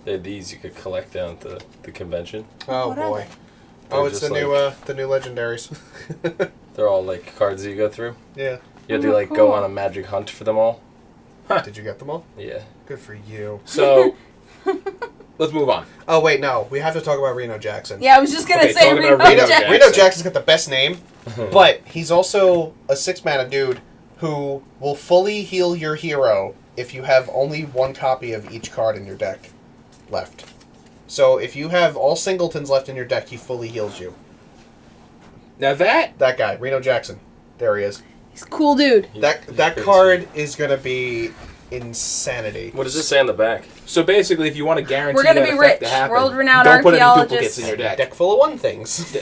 They had these you could collect down at the convention. Oh What are boy. they? Oh, They're it's just the new legendaries. They're all like cards that you go through. Yeah. You have to Oh, like go cool. on a magic hunt for them all. Did you get them all? Yeah. Good for you. So, let's move on. Oh wait, no. We have to talk about Reno Jackson. Yeah, I was just gonna Okay, say talk Reno about Reno Jackson. Jackson. Reno Jackson's got the best name, but he's also a 6-mana dude who will fully heal your hero if you have only one copy of each card in your deck left. So if you have all singletons left in your deck, he fully heals you. Now that That guy, Reno Jackson. There he is. He's a cool dude. He's That pretty card sweet. is going to be insanity. What does this say on the back? so basically, if you want to guarantee We're gonna that be effect rich. to happen, World-renowned don't put any archaeologists. duplicates in your deck. Deck full of one things.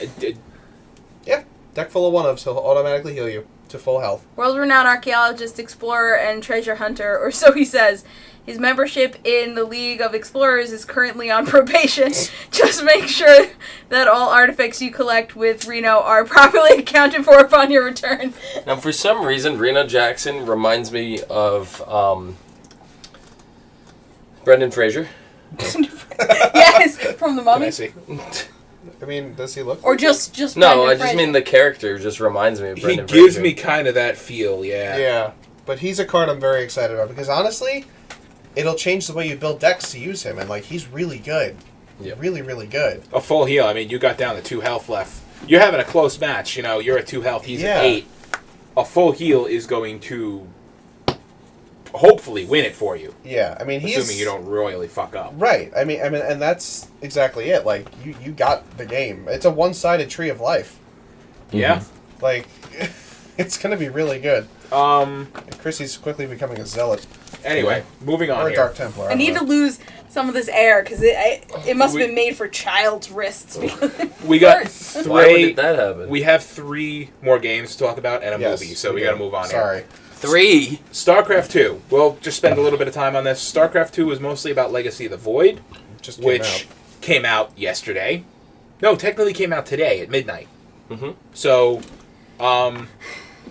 Yep. Deck full of one-ofs, he'll automatically heal you to full health. World-renowned archaeologist, explorer, and treasure hunter, or so he says. His membership in the League of Explorers is currently on probation. Just make sure that all artifacts you collect with Reno are properly accounted for upon your return. Now, for some reason, Reno Jackson reminds me of Brendan Fraser. Yes, from the Can I Mummy. see? I mean, does he look? Or just No, Brendan I just Fraser. mean the character just reminds me of He Brendan gives Fraser. me kind of that feel, yeah. Yeah, but he's a card I'm very excited about because honestly, it'll change the way you build decks to use him, and like he's really good. Yep. Really, really good. A full heal. I mean, you got down to 2 health left. You're having a close match. You know, you're at 2 health. He's Yeah. at 8. A full heal is going to hopefully win it for you, Yeah, I mean he's assuming you don't royally fuck up. right. I mean, and that's exactly it. Like you got the game. It's a one-sided tree of life. Yeah. Like it's gonna be really good. Um. And Chrissy's quickly becoming a zealot Anyway, moving on or a here. Dark Templar. I need don't to know. lose some of this air because it must have We- been made for child's wrists. We got Hurts. Why 3. did that happen? We have 3 more games to talk about and a Yes, movie, so we do. got to move on here. Sorry. 3. StarCraft 2. We'll just spend a little bit of time on this. StarCraft 2 was mostly about Legacy of the Void, Just came which came out yesterday. No, technically came out today at midnight. Mm-hmm. So,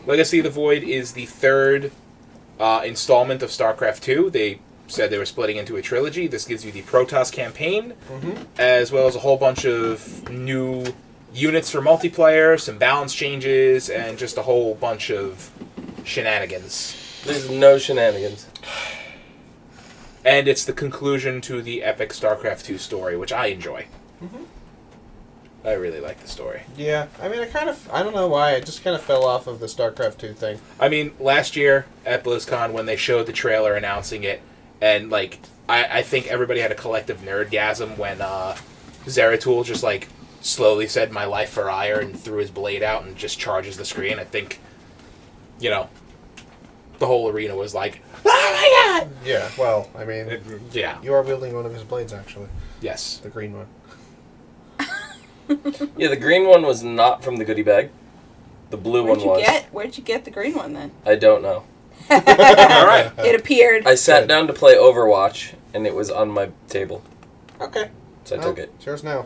Legacy of the Void is the 3rd installment of StarCraft 2. They said they were splitting into a trilogy. This gives you the Protoss campaign, as well as a whole bunch of new units for multiplayer, some balance changes, and just a whole bunch of shenanigans. There's no shenanigans. And it's the conclusion to the epic StarCraft 2 story, which I enjoy. I really like the story. Yeah, I mean, I don't know why, I just kind of fell off of the StarCraft 2 thing. I mean, last year at BlizzCon, when they showed the trailer announcing it, and, like, I think everybody had a collective nerdgasm when Zeratul just, like, slowly said, "My life for ire," and threw his blade out and just charges the screen. I think, you know, the whole arena was like, "Oh my god!" Yeah, well, I mean, Yeah. you are wielding one of his blades, actually. Yes. The green one. Yeah, the green one was not from the goodie bag. The blue one was. Where'd you get the green one then? I don't know. All right. It appeared. I sat Good. down to play Overwatch, and it was on my table, Okay. so I took it. It's yours now.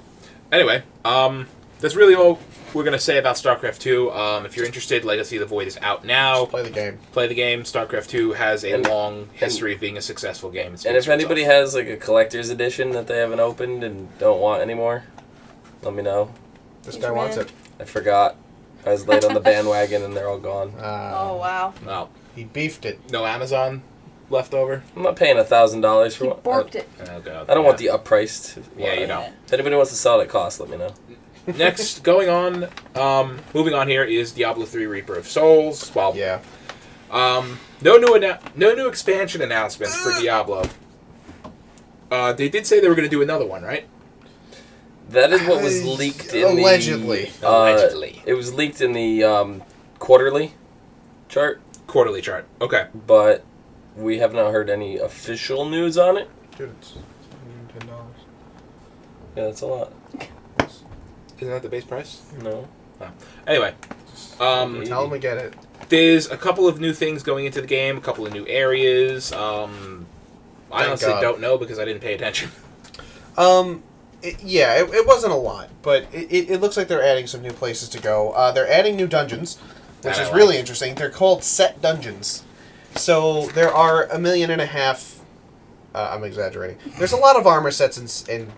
Anyway, that's really all we're going to say about StarCraft 2. If you're interested, Legacy of the Void is out now. Play the game. Play the game. StarCraft 2 has a And- long history of being a successful game. It And if speaks for anybody itself. has like a collector's edition that they haven't opened and don't want anymore, let me know. This Thanks, guy wants man. it. I forgot. I was late on the bandwagon and they're all gone. Oh wow. No, He beefed it. no Amazon left over. I'm not paying $1,000 for He one. borked it. Oh, God. I don't want the uppriced. Yeah, you one. don't. If anybody wants to sell it at cost, let me know. Next, going on, moving on here is Diablo 3 Reaper of Souls. Well, Yeah. no new expansion announcements for Diablo. They did say they were going to do another one, right? That is what was leaked in Allegedly. the... Allegedly. It was leaked in the quarterly chart, Quarterly chart. Okay. but we have not heard any official news on it. Dude, it's $10. Yeah, that's a lot. Isn't that the base price? No. Anyway, Tell him to get it. there's a couple of new things going into the game, a couple of new areas. I honestly God. don't know because I didn't pay attention. It wasn't a lot, but it looks like they're adding some new places to go. They're adding new dungeons, which That I is like. really interesting. They're called set dungeons. So there are 1.5 million I'm exaggerating. There's a lot of armor sets in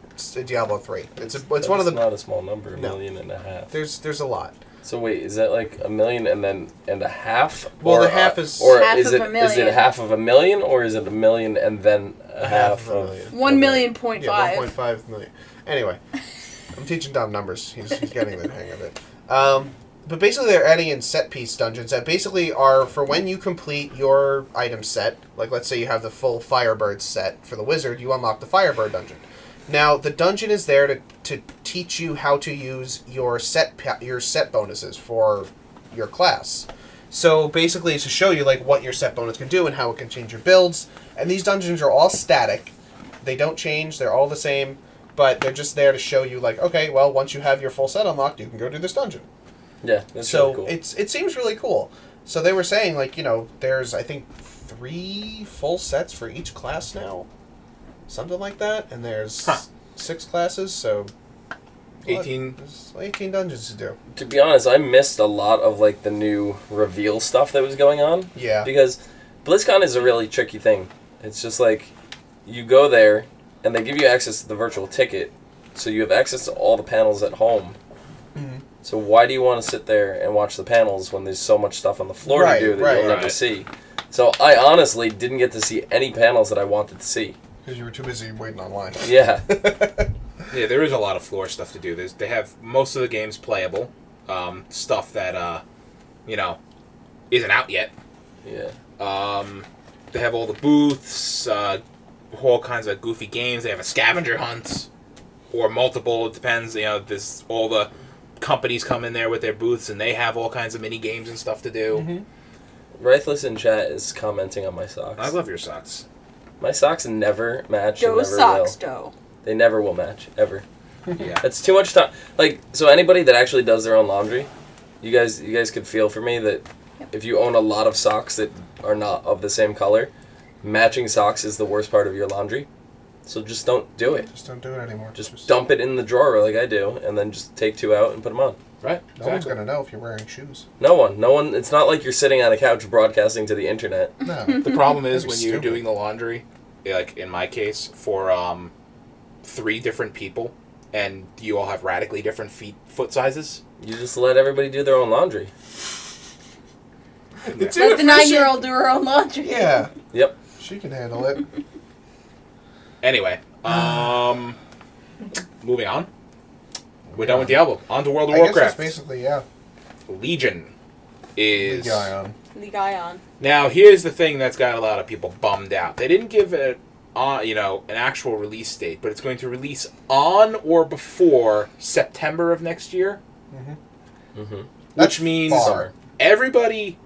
Diablo 3. It's one of the... not a small number, No. 1.5 million. There's a lot. So wait, is that like 1 million and a half? Well, or, the half is... Or half is of it a million. is it half of 1 million, or is it 1 million and then a half of a of million. 1 million point Yeah, 5. 1.5 million. Anyway, I'm teaching Dom numbers. He's getting the hang of it. But basically, they're adding in set piece dungeons that basically are for when you complete your item set. Like, let's say you have the full Firebird set for the wizard, you unlock the Firebird dungeon. Now, the dungeon is there to teach you how to use your set bonuses for your class. So basically, it's to show you like what your set bonus can do and how it can change your builds. And these dungeons are all static; they don't change. They're all the same, but they're just there to show you like, okay, well, once you have your full set unlocked, you can go do this dungeon. Yeah, that's So really cool. it seems really cool. So they were saying like, there's I think 3 full sets for each class now, something like that, and there's 6 classes, so 18. There's 18 dungeons to do. To be honest, I missed a lot of like the new reveal stuff that was going on. Yeah. Because BlizzCon is a really tricky thing. It's just like you go there and they give you access to the virtual ticket, so you have access to all the panels at home. Mm-hmm. So why do you want to sit there and watch the panels when there's so much stuff on the floor to do that you'll never see? So I honestly didn't get to see any panels that I wanted to see. Because you were too busy waiting online. Yeah. Yeah, there is a lot of floor stuff to do. They have most of the games playable. Stuff that, isn't out yet. Yeah. They have all the booths, all kinds of goofy games. They have a scavenger hunt, or multiple. It depends. There's all the companies come in there with their booths, and they have all kinds of mini games and stuff to do. Mm-hmm. Ruthless in chat is commenting on my socks. I love your socks. My socks never match. And Those never socks, will. though. They never will match ever. Yeah. That's too much time. Like, so anybody that actually does their own laundry, you guys could feel for me that if you own a lot of socks that are not of the same color, matching socks is the worst part of your laundry. So just don't do it. Just don't do it anymore. Just dump it in the drawer like I do, and then just take 2 out and put them on. Right. No one's going to know if you're wearing shoes. No one. It's not like you're sitting on a couch broadcasting to the internet. No. The problem is That'd when be you're stupid. doing the laundry, like in my case, for 3 different people, and you all have radically different foot sizes. You just let everybody do their own laundry. It's Let the inefficient. 9-year-old do her own laundry. Yeah. Yep. She can handle it. Anyway, moving on. We're done with Diablo. On to World of I guess Warcraft. that's basically, yeah. Legion is... League Ion. The guy on. Now, here's the thing that's got a lot of people bummed out. They didn't give it, an actual release date, but it's going to release on or before September of next year. Mm-hmm. Mm-hmm. Which means far. everybody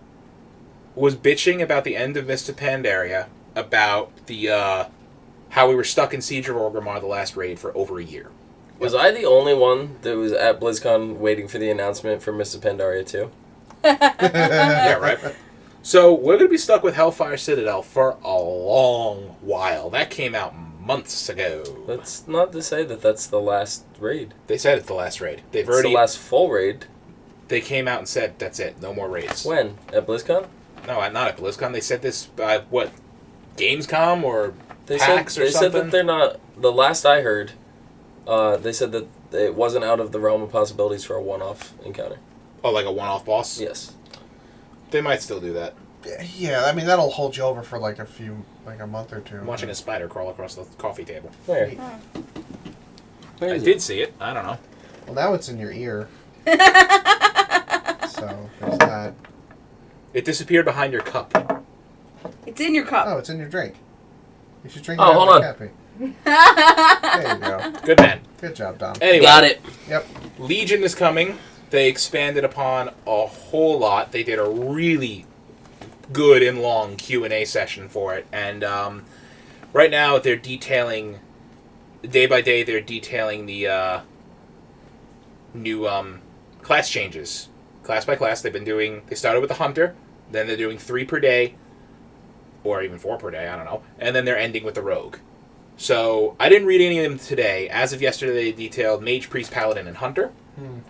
was bitching about the end of Mist of Pandaria, about the how we were stuck in Siege of Orgrimmar, the last raid, for over a year. Was I the only one that was at BlizzCon waiting for the announcement for Mr. Pandaria 2? Yeah, right? So we're going to be stuck with Hellfire Citadel for a long while. That came out months ago. That's not to say that that's the last raid. They said it's the last raid. They've It's already... the last full raid. They came out and said, that's it, no more raids. When? At BlizzCon? No, not at BlizzCon. They said this, Gamescom or They PAX said or they something? said that they're not. The last I heard, they said that it wasn't out of the realm of possibilities for a one-off encounter. Oh, like a one-off boss? Yes. They might still do that. Yeah, I mean, that'll hold you over for like a month or 2. I'm watching a spider crawl across the coffee table. Where? Where I is did see it. I don't know. Well, now it's in your ear. So, there's that. It disappeared behind your cup. It's in your cup. Oh, it's in your drink. You should drink it Oh, out hold of on. the cappy. There you go. Good man. Good job, Dom. Anyway, Got it. Yep. Legion is coming. They expanded upon a whole lot. They did a really good and long Q&A session for it. And right now they're detailing, day by day, they're detailing the new class changes. Class by class, they started with the Hunter, then they're doing 3 per day, or even 4 per day, I don't know. And then they're ending with the Rogue. So, I didn't read any of them today. As of yesterday, they detailed Mage, Priest, Paladin, and Hunter.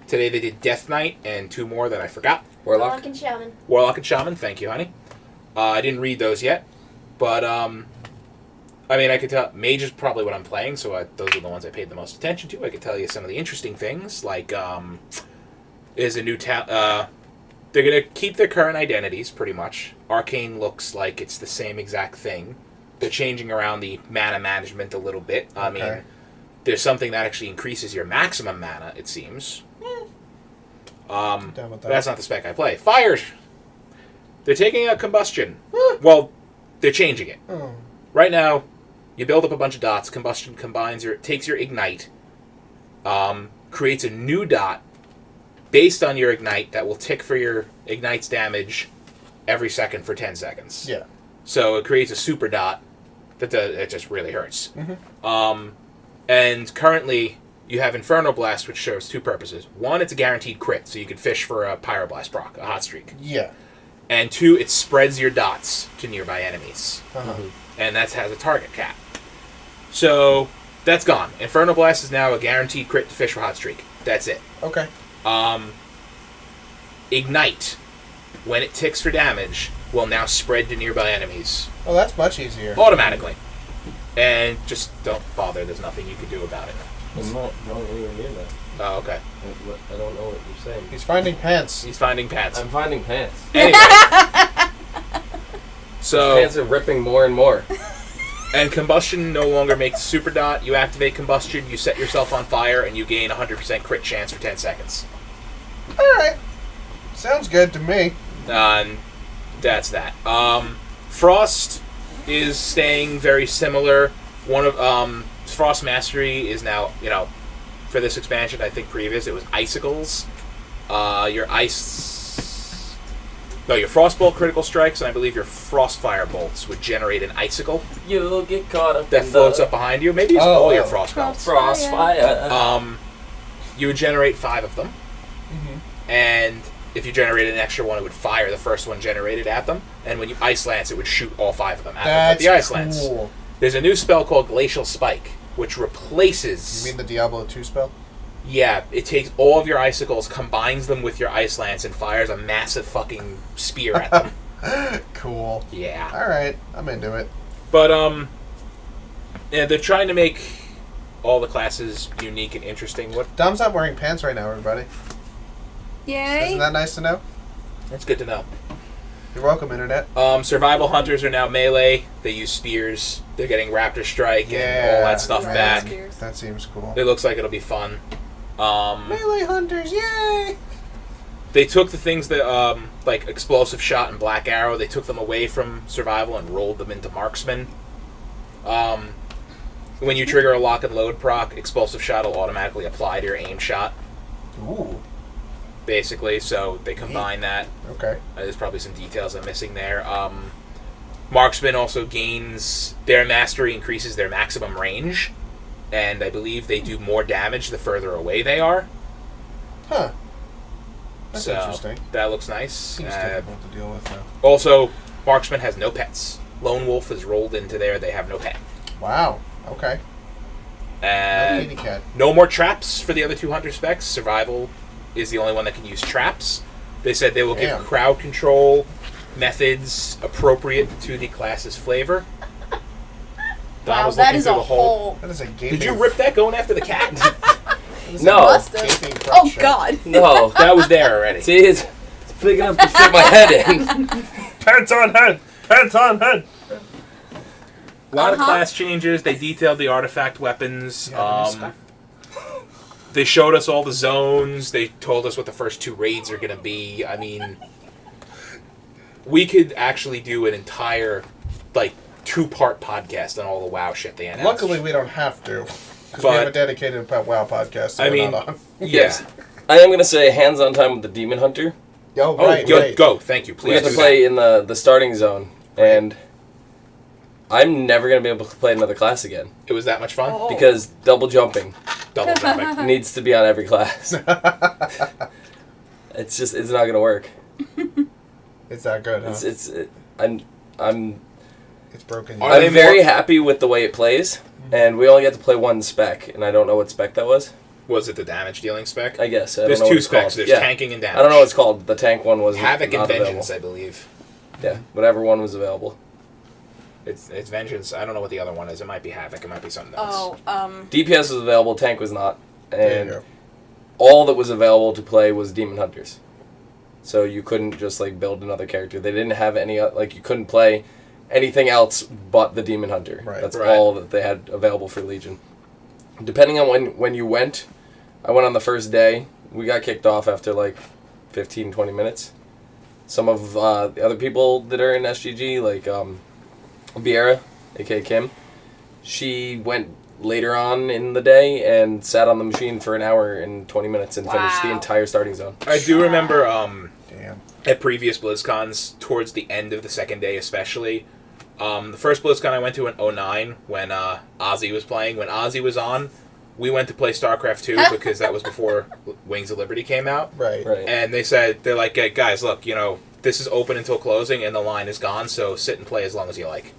Today they did Death Knight and 2 more that I forgot. Warlock. and Shaman. Warlock and Shaman, thank you, honey. I didn't read those yet. But, I mean, I could tell mage is probably what I'm playing, so those are the ones I paid the most attention to. I could tell you some of the interesting things, like is a new they're gonna keep their current identities pretty much. Arcane looks like it's the same exact thing. They're changing around the mana management a little bit. I mean, there's something that actually increases your maximum mana. It seems. But that's not the spec I play. Fire. They're taking out combustion. Well, they're changing it. Oh. Right now, you build up a bunch of dots. Combustion takes your ignite, creates a new dot based on your ignite that will tick for your ignite's damage every second for 10 seconds. Yeah. So it creates a super dot it just really hurts. Mm-hmm. And currently, you have Inferno Blast, which serves two purposes. One, it's a guaranteed crit, so you can fish for a Pyroblast proc, a hot streak. Yeah. And two, it spreads your dots to nearby enemies. Uh-huh. And that has a target cap. So, that's gone. Inferno Blast is now a guaranteed crit to fish for hot streak. That's it. Okay. Ignite, when it ticks for damage, will now spread to nearby enemies. Oh, that's much easier. Automatically. And just don't bother, there's nothing you can do about it. I'm not going anywhere near that. Oh, okay. I don't know what you're saying. He's finding pants. He's finding pants. I'm finding pants. Anyway. So, Pants are ripping more and more. and combustion no longer makes super dot. You activate combustion, you set yourself on fire, and you gain 100% crit chance for 10 seconds. Alright. Sounds good to me. And that's that. Frost is staying very similar. One of Frost Mastery is now, for this expansion, I think previous it was icicles. Your Frostbolt critical strikes, and I believe your Frostfire bolts would generate an icicle You'll get caught up that floats up behind you. Maybe it's all your frost bolts. Frostfire. You would generate 5 of them, and if you generated an extra one, it would fire the first one generated at them, and when you Ice Lance, it would shoot all 5 of them at them with the Ice Lance. Cool. There's a new spell called Glacial Spike, which replaces... You mean the Diablo 2 spell? Yeah, it takes all of your icicles, combines them with your Ice Lance, and fires a massive fucking spear at them. Cool. Yeah. Alright, I'm into it. But, yeah, they're trying to make all the classes unique and interesting. What? Dom's not wearing pants right now, everybody. Yay. Isn't that nice to know? That's good to know. You're welcome, Internet. Survival Hunters are now melee. They use spears. They're getting Raptor Strike and all that stuff right. back. That seems cool. It looks like it'll be fun. Melee Hunters, yay! They took the things that, like Explosive Shot and Black Arrow, they took them away from Survival and rolled them into Marksman. When you trigger a lock and load proc, Explosive Shot will automatically apply to your aim shot. Ooh. Basically, so they combine that. Okay. There's probably some details I'm missing there. Marksman also gains... Their mastery increases their maximum range, and I believe they do more damage the further away they are. Huh. That's so, interesting. That looks nice. Seems difficult to deal with, though. Also, Marksman has no pets. Lone Wolf is rolled into there. They have no pet. Wow. Okay. No And kitty cat. no more traps for the other 2 hunter specs. Survival is the only one that can use traps. They said they will give crowd control methods appropriate to the class's flavor. Wow, that is a whole... That is a gaping... Did you rip that going after the cat? No. Gaping crotch Oh, shot. God. No. That was there already. See, it's big enough to fit my head in. Pants on head! Pants on head! A lot of class changes. They detailed the artifact weapons. They showed us all the zones. They told us what the first 2 raids are going to be. I mean, we could actually do an entire, 2-part podcast on all the WoW shit they announced. Luckily, we don't have to. Because we have a dedicated WoW podcast. So we're not on. Yeah. I am going to say hands-on time with the Demon Hunter. Oh, right, right. Go. Thank you. We Please have to do play in the starting zone, and I'm never going to be able to play another class again. It was that much fun? Oh. Because double jumping Double jumping. needs to be on every class. It's not going to work. It's that good, huh? I'm broken. Are they I'm very more- happy with the way it plays, and we only get to play one spec, and I don't know what spec that was. Was it the damage dealing spec? I guess. There's don't know what 2 it's specs. called. There's Yeah. tanking and damage. I don't know what it's called. The tank one was Havoc and not Vengeance, available. I believe. Yeah, whatever one was available. It's Vengeance. I don't know what the other one is. It might be Havoc. It might be something else. DPS was available, tank was not, There you and go. all that was available to play was Demon Hunters. So you couldn't just like build another character. They didn't have any like you couldn't play anything else but the Demon Hunter. Right. That's Right. all that they had available for Legion. Depending on when you went, I went on the first day. We got kicked off after like 15, 20 minutes. Some of the other people that are in SGG, like Vieira, aka Kim, she went later on in the day and sat on the machine for an hour and 20 minutes and finished the Wow. entire starting zone. I do remember Damn. at previous BlizzCons, towards the end of the second day especially, the first BlizzCon I went to in 2009 when Ozzy was playing. When Ozzy was on, we went to play StarCraft 2 because that was before Wings of Liberty came out. Right. Right. And they're like, hey, guys, look, this is open until closing and the line is gone, so sit and play as long as you like.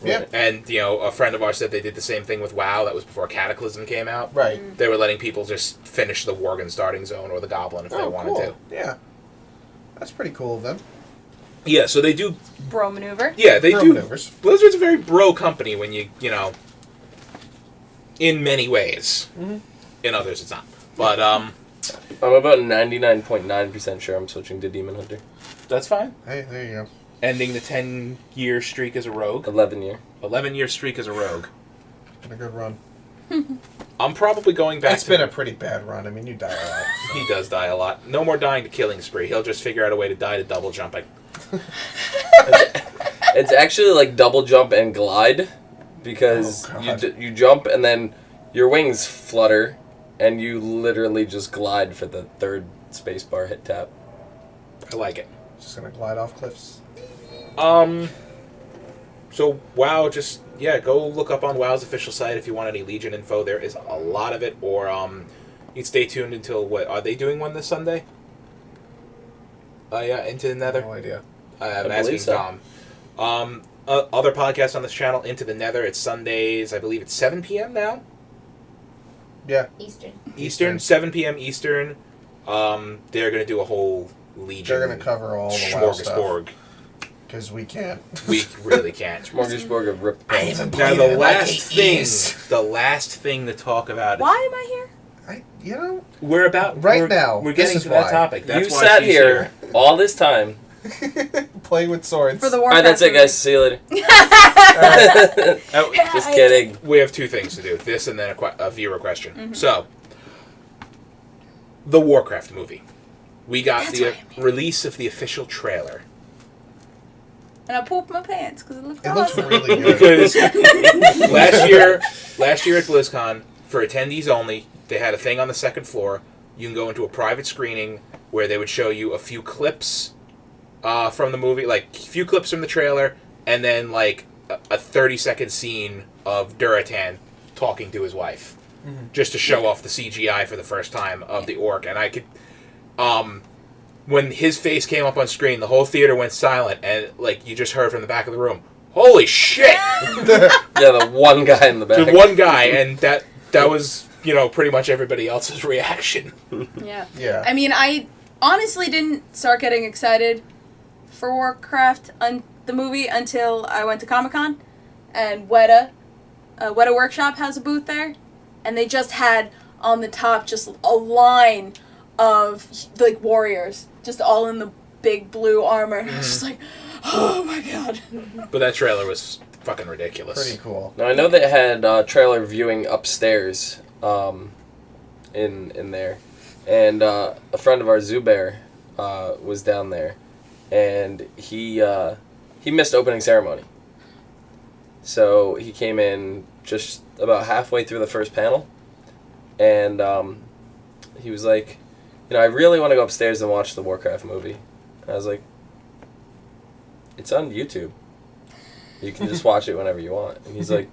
Yeah. And, a friend of ours said they did the same thing with WoW. That was before Cataclysm came out. Right. They were letting people just finish the Worgen starting zone or the Goblin if they wanted cool. to. Yeah. That's pretty cool of them. Yeah, so they do... Bro maneuver. Yeah, they Bro do... maneuvers. Blizzard's a very bro company when you in many ways. Mm-hmm. In others, it's not. But, I'm about 99.9% sure I'm switching to Demon Hunter. that's fine. Hey, there you go. Ending the 10-year streak as a rogue. 11 year. 11-year streak as a rogue. Been a good run. I'm probably going back It's been a pretty bad run. I mean, you die a lot. so. He does die a lot. No more dying to killing spree. He'll just figure out a way to die to double jumping. It's actually like double jump and glide because Oh, you God. you jump and then your wings flutter and you literally just glide for the third spacebar hit tap. I like it. Just gonna glide off cliffs. So WoW, just go look up on WoW's official site if you want any Legion info. There is a lot of it. Or you can stay tuned until what are they doing one this Sunday? Yeah, Into the Nether. No idea. I'm believe asking so. Tom. Other podcasts on this channel, Into the Nether. It's Sundays. I believe it's 7 p.m. now. Yeah. Eastern, 7 p.m. Eastern. They're gonna do a whole Legion. They're gonna cover all the WoW stuff. smorgasbord. Because we can't. We really can't. Smorgasbord of ripped pants. Now the last thing to talk about. Why am I here? We're this getting is to that why. topic. That's You why sat she's here all this time. Playing with swords. For the Alright, Warcraft. that's it, guys. See you later. Oh, Just kidding. we have two things to do: this and then a viewer question. Mm-hmm. So, the Warcraft movie. We got That's the why I'm here. release of the official trailer. And I pooped my pants because it looked It looks awesome. really good. Because last year at BlizzCon, for attendees only, they had a thing on the second floor. You can go into a private screening where they would show you a few clips from the movie, like a few clips from the trailer, and then like a 30-second scene of Duratan talking to his wife, just to show off the CGI for the first time of the orc. And I could, when his face came up on screen, the whole theater went silent, and like you just heard from the back of the room, "Holy shit!" Yeah, the one guy in the back. The one guy, and that was pretty much everybody else's reaction. Yeah. Yeah. I mean, I honestly didn't start getting excited for Warcraft the movie until I went to Comic-Con, and Weta Workshop has a booth there, and they just had on the top just a line of like warriors, just all in the big blue armor. And I was just like, oh my god. But that trailer was fucking ridiculous. Pretty cool. Now I know they had trailer viewing upstairs in there, and a friend of ours, Zubair, was down there, and he missed opening ceremony. So he came in just about halfway through the first panel, and he was like, I really want to go upstairs and watch the Warcraft movie. And I was like, it's on YouTube. You can just watch it whenever you want. And he's like,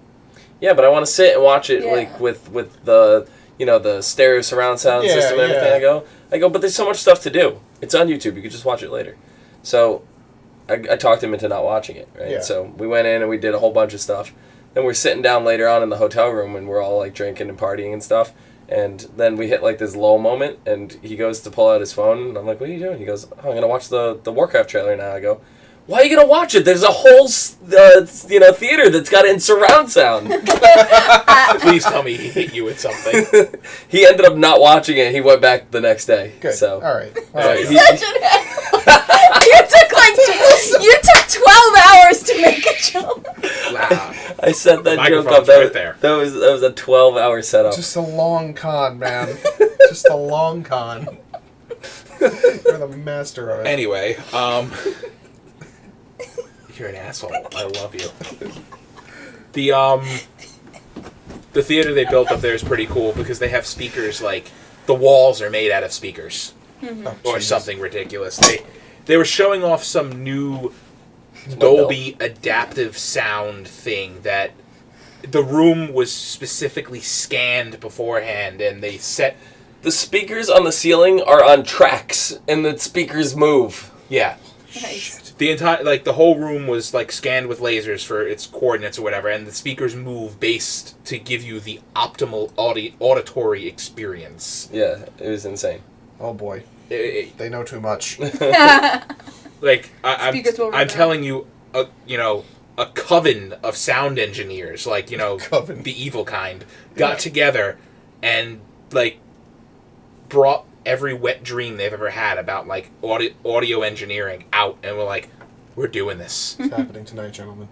yeah, but I want to sit and watch it like with the the stereo surround sound system and everything. I go, but there's so much stuff to do. It's on YouTube. You could just watch it later. So I talked him into not watching it, right? Yeah. So we went in and we did a whole bunch of stuff. Then we're sitting down later on in the hotel room and we're all like drinking and partying and stuff. And then we hit like this lull moment and he goes to pull out his phone and I'm like, what are you doing? He goes, oh, I'm going to watch the Warcraft trailer now. I go, Why are you gonna watch it? There's a whole, theater that's got it in surround sound. Please tell me he hit you with something. He ended up not watching it. He went back the next day. Good. So. All right. Such an asshole. You took 12 hours to make a joke. Wow. I set that joke up. Microphone's right there. That was a 12-hour setup. Just a long con, man. Just a long con. You're the master of it. Anyway, you're an asshole. I love you. The theater they built up there is pretty cool because they have speakers like the walls are made out of speakers or something ridiculous. They were showing off some new Dolby adaptive sound thing that the room was specifically scanned beforehand, and they set The speakers on the ceiling are on tracks, and the speakers move. yeah. Nice. The entire the whole room was scanned with lasers for its coordinates or whatever, and the speakers move based to give you the optimal auditory experience. Yeah, it was insane. Oh boy, It, they know too much. Speakers will I'm run telling you, a coven of sound engineers, Coven. the evil kind, got together and brought every wet dream they've ever had about audio engineering out, and we're doing this. It's happening tonight, gentlemen.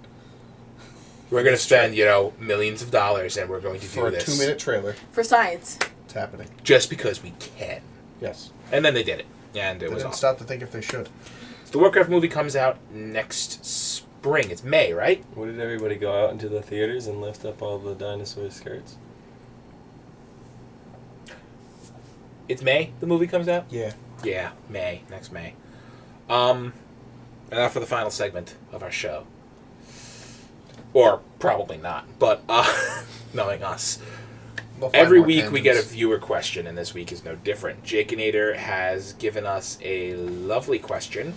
We're gonna spend millions of dollars, and we're going to For do a this 2-minute trailer. For science. It's happening. just because we can. Yes. And then they did it, and it They was didn't awesome. stop to think if they should. The Warcraft movie comes out next spring. It's May, right? What did everybody go out into the theaters and lift up all the dinosaur skirts? It's May. The movie comes out. Yeah. Yeah, May. Next May. And now for the final segment of our show. Or probably not, but knowing us. We'll find Every more week we get a tangents. viewer question, and this week is no different. Jakeinator has given us a lovely question,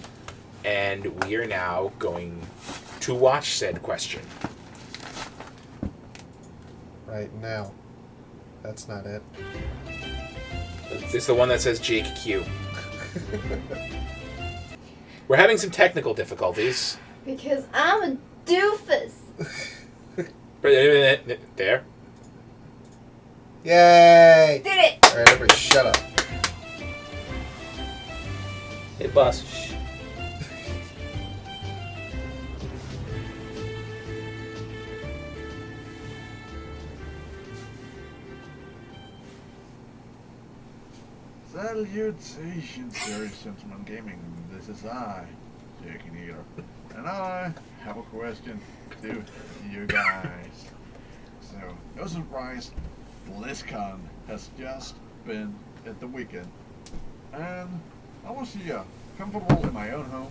and we are now going to watch said question. Right now. That's not it. It's the one that says Jake Q. We're having some technical difficulties. Because I'm a doofus. There. Yay! Did it! Alright, everybody shut up. Hey, boss. Shh. Salutations, Serious Gentlemen Gaming. This is I, Jakeinator, and I have a question to you guys. So, no surprise, Blizzcon has just been at the weekend, and I was here, comfortable in my own home,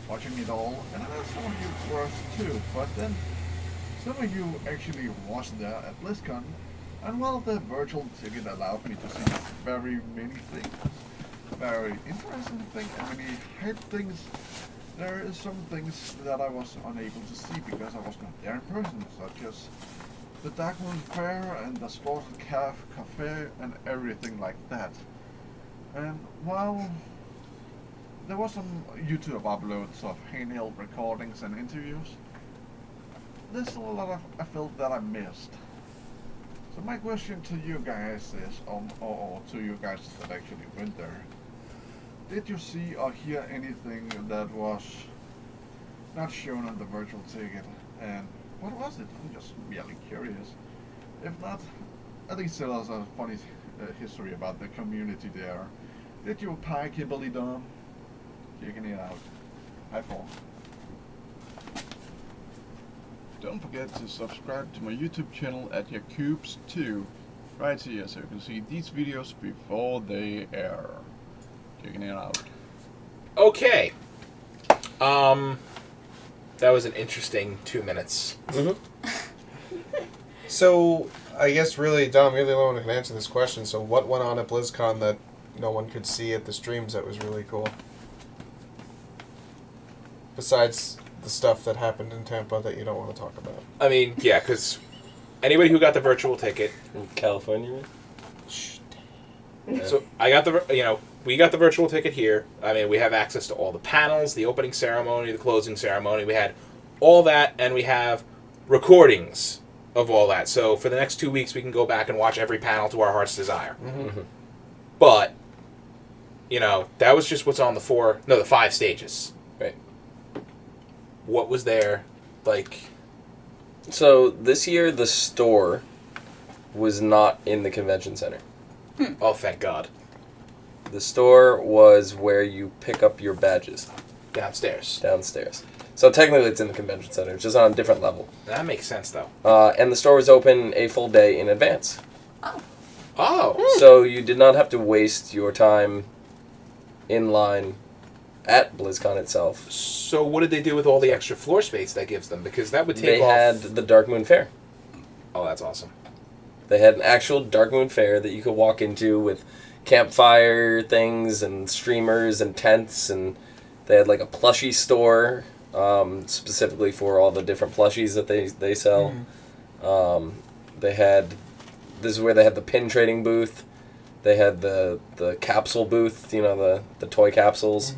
watching it all, and I know some of you were too, but then some of you actually was there at Blizzcon. And while the virtual ticket allowed me to see very many things, very interesting things, and many hate things, there is some things that I was unable to see because I was not there in person, such as the Darkmoon Fair and the Sport Cafe and everything like that. And while there was some YouTube uploads of handheld recordings and interviews, there's still a lot of I felt that I missed. So my question to you guys is, or to you guys that actually went there, did you see or hear anything that was not shown on the virtual ticket? And what was it? I'm just really curious. If not, at least tell us a funny history about the community there. Did you pie Kimberly Dom? Checking it out. High fall. Don't forget to subscribe to my YouTube channel at Yakubes2 right here so you can see these videos before they air. Checking it out. Okay. That was an interesting 2 minutes. So, I guess really, Dom, you're the only one who can answer this question. So, what went on at BlizzCon that no one could see at the streams that was really cool? Besides the stuff that happened in Tampa that you don't want to talk about. I mean, yeah, because anybody who got the virtual ticket, In California, man? Shh. So I got we got the virtual ticket here. I mean, we have access to all the panels, the opening ceremony, the closing ceremony. We had all that, and we have recordings of all that. So for the next 2 weeks, we can go back and watch every panel to our heart's desire. Mm-hmm. But, that was just what's on the 5 stages. Right. What was there, So this year, the store was not in the convention center. Oh, thank God. The store was where you pick up your badges. Downstairs. So technically it's in the convention center, it's just on a different level. That makes sense, though. And the store was open a full day in advance. Oh. So you did not have to waste your time in line at BlizzCon itself. So what did they do with all the extra floor space that gives them? Because that would take They off... had the Dark Moon Fair. Oh, that's awesome. They had an actual Dark Moon Fair that you could walk into with campfire things and streamers and tents, and they had like a plushie store specifically for all the different plushies that they sell. They had... This is where they had the pin trading booth. They had the capsule booth, the toy capsules.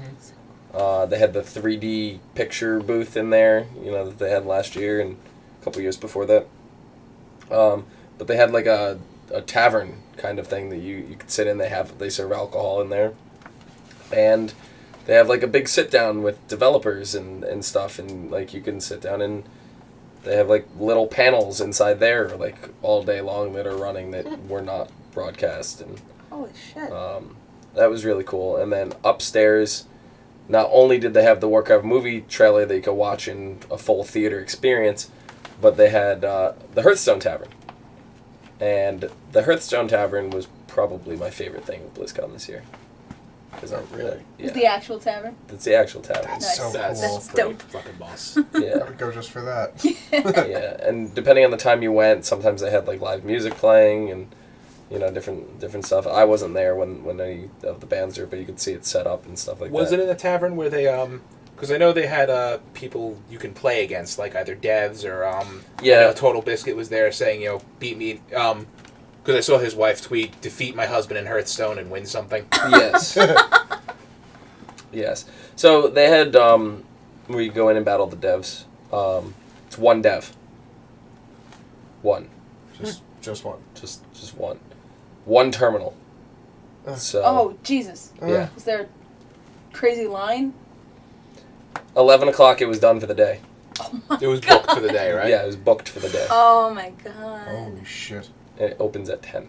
They had the 3D picture booth in there, that they had last year and a couple years before that. But they had like a tavern kind of thing that you could sit in. They serve alcohol in there. And they have like a big sit down with developers and stuff, and like you can sit down and they have like little panels inside there like all day long that are running that were not broadcast, and Holy shit. that was really cool. And then upstairs, not only did they have the Warcraft movie trailer that you could watch in a full theater experience, but they had the Hearthstone Tavern. And the Hearthstone Tavern was probably my favorite thing with BlizzCon this year. Really? Yeah. Is the actual tavern? It's the actual tavern. Nice. That's so That's cool. That's pretty dope. fucking boss. I Yeah. would go just for that. Yeah. And depending on the time you went, sometimes they had like live music playing and different stuff. I wasn't there when any of the bands were, but you could see it set up and stuff like Was that. it in the tavern where they because I know they had people you can play against, like either devs or Yeah. I know Total Biscuit was there saying, beat me because I saw his wife tweet, defeat my husband in Hearthstone and win something. Yes. Yes. So they had where you go in and battle the devs. It's one dev. One. Just one. Just one. One terminal. So Oh, Jesus. yeah. Is there a crazy line? 11 o'clock it was done for the day. It was booked for the day, right? Yeah, it was booked for the day. Oh my god. Holy shit. And it opens at 10.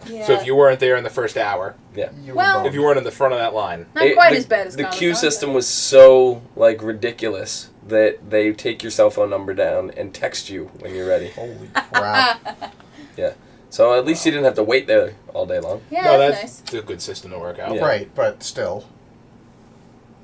Yeah. So if you weren't there in the first hour, Yeah. You Well- were if you weren't in the front of that line, Not quite as bad as the Comic-Con, queue but- system was so like ridiculous that they take your cell phone number down and text you when you're ready. Holy crap. So at least you didn't have to wait there all day long. Yeah, no, that's that's a good system to work out. Yeah. Right, but still.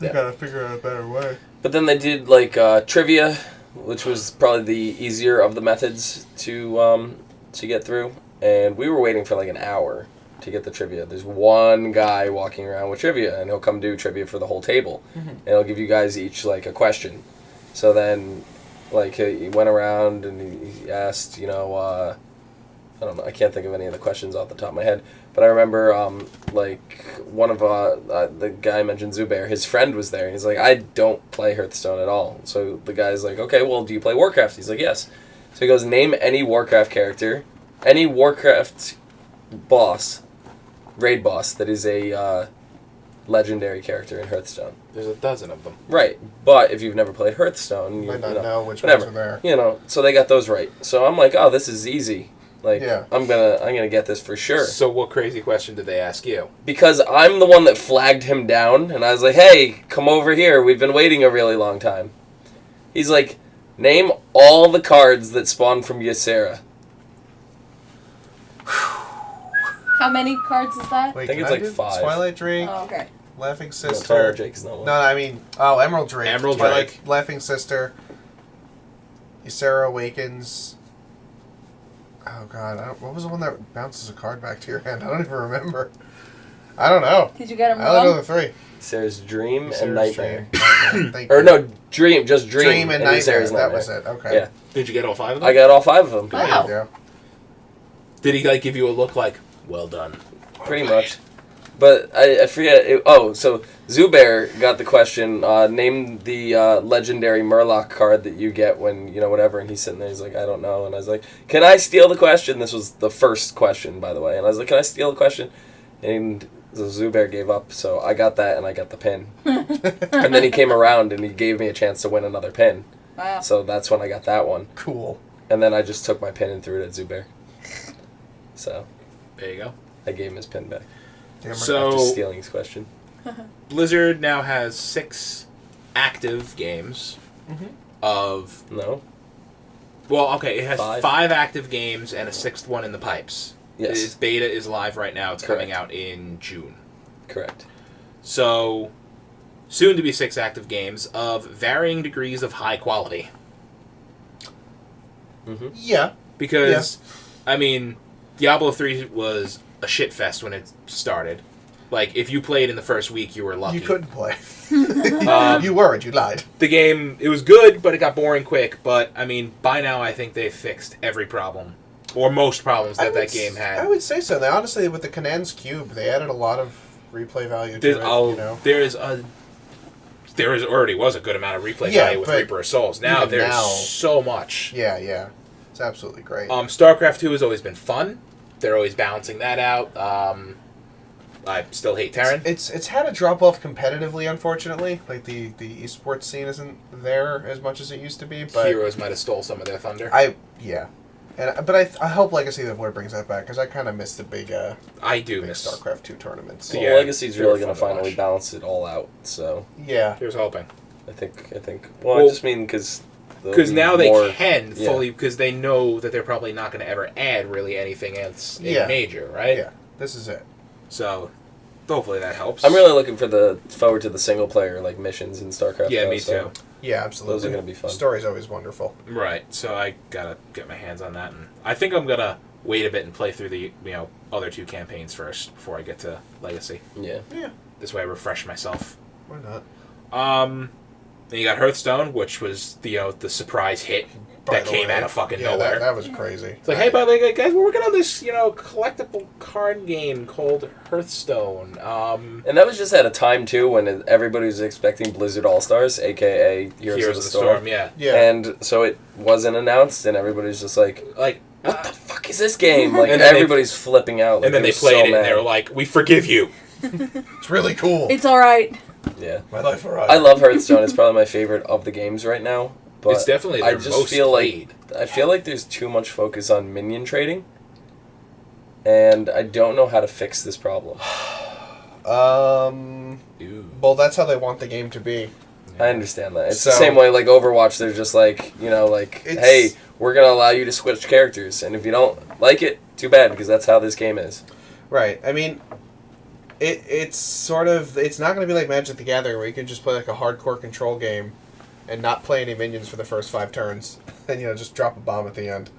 You Yeah. gotta figure out a better way. But then they did like trivia, which was probably the easier of the methods to get through. And we were waiting for like an hour to get the trivia. There's one guy walking around with trivia, and he'll come do trivia for the whole table, and he'll give you guys each like a question. So then, like he went around and he asked, I don't know, I can't think of any of the questions off the top of my head, but I remember like one of the guy mentioned Zubair. His friend was there, and he's like, I don't play Hearthstone at all. So the guy's like, okay, well, do you play Warcraft? He's like, yes. So he goes, name any Warcraft character, any Warcraft boss, raid boss that is a legendary character in Hearthstone. There's a dozen of them. Right, but if you've never played Hearthstone, You might not know which whatever. ones are there. So they got those right. So I'm like, oh, this is easy. Like, Yeah. I'm gonna get this for sure. So what crazy question did they ask you? Because I'm the one that flagged him down, and I was like, hey, come over here. We've been waiting a really long time. He's like, name all the cards that spawn from Ysera. How many cards is that? Wait, I think can it's like do 5. Twilight Drake, Oh, okay. Laughing No, Sister. Twilight Drake is not one. No, I mean, Emerald Drake. Emerald Twilight, Drake. Laughing Sister. Ysera Awakens. Oh god, what was the one that bounces a card back to your hand? I don't even remember. I don't know. Did you get them I only know wrong? the three. Ysera's Dream Ysera's and Nightmare. Dream. Thank Or you. no, Dream, just Dream. Dream and Nightmare. Ysera's That was it. Okay. Yeah. Did you get all 5 of them? I got all 5 of them. Wow. Yeah. Did he like give you a look like, well done? Pretty much. But I forget. So Zubair got the question. Name the legendary Murloc card that you get when whatever. And he's sitting there. He's like, I don't know. And I was like, can I steal the question? This was the first question, by the way. And I was like, can I steal the question? And so Zubair gave up. So I got that, and I got the pin. And then he came around, and he gave me a chance to win another pin. Wow. So that's when I got that one. Cool. And then I just took my pin and threw it at Zubair. So There you go. I gave him his pin back. So After stealing his question. Blizzard now has 6 active games of... No? Well, okay, it has 5. 5 active games and a 6th one in the pipes. Yes. Its beta is live right now. It's coming Correct. out in June. Correct. So, soon to be 6 active games of varying degrees of high quality. Mm-hmm. Yeah. Because, I mean, Diablo 3 was a shit fest when it started. Like, if you played in the first week, you were lucky. You couldn't play. Um, You weren't. You lied. The game, it was good, but it got boring quick. But, I mean, by now I think they've fixed every problem. Or most problems that game had. I would say so. They, honestly, with the Canan's Cube, they added a lot of replay value to There's, it. There already was a good amount of replay Yeah, value with but Reaper of Souls. Now even there's now- so much. Yeah. It's absolutely great. StarCraft 2 has always been fun. They're always balancing that out. I still hate Terran. It's had a drop off competitively, unfortunately. Like the esports scene isn't there as much as it used to be. But Heroes might have stole some of their thunder. But I hope Legacy of the Void brings that back because I kind of miss the big I do miss StarCraft 2 tournaments. Yeah, Well, Legacy's they were really going fun to to finally watch. balance it all out. So Yeah. Here's hoping. I think. Well, I just mean because now they can yeah. fully, because they know that they're probably not going to ever add really anything else Yeah. major, right? Yeah. This is it. So hopefully that helps. I'm really looking forward to the single player like missions in StarCraft. Yeah, though, me so too. Yeah, absolutely. Those are going to be fun. The story's always wonderful. Right. So I gotta get my hands on that, and I think I'm gonna wait a bit and play through the other 2 campaigns first before I get to Legacy. Yeah. Yeah. This way I refresh myself. Why not? Then you got Hearthstone, which was the surprise hit By that the came way, out of fucking yeah, nowhere. That was crazy. It's like, hey, by the way, guys, we're working on this, collectible card game called Hearthstone. And that was just at a time too when everybody was expecting Blizzard All Stars, aka Heroes of the Storm. Yeah. And so it wasn't announced, and everybody's just like, Like, "What the fuck is this game?" Like, And then they- everybody's flipping out. Like, and then they were played so it, mad. and they were like, we forgive you. It's really cool. It's alright. "Yeah." My life alright. I love Hearthstone. It's probably my favorite of the games right now. But It's definitely I their just most feel played. I feel like there's too much focus on minion trading, and I don't know how to fix this problem. Ooh. Well, that's how they want the game to be. I understand that. It's the So- same way like Overwatch. They're just like, It's- hey, we're gonna allow you to switch characters, and if you don't like it, too bad, because that's how this game is. Right. I mean, it's not going to be like Magic the Gathering where you can just play like a hardcore control game and not play any minions for the first 5 turns and just drop a bomb at the end.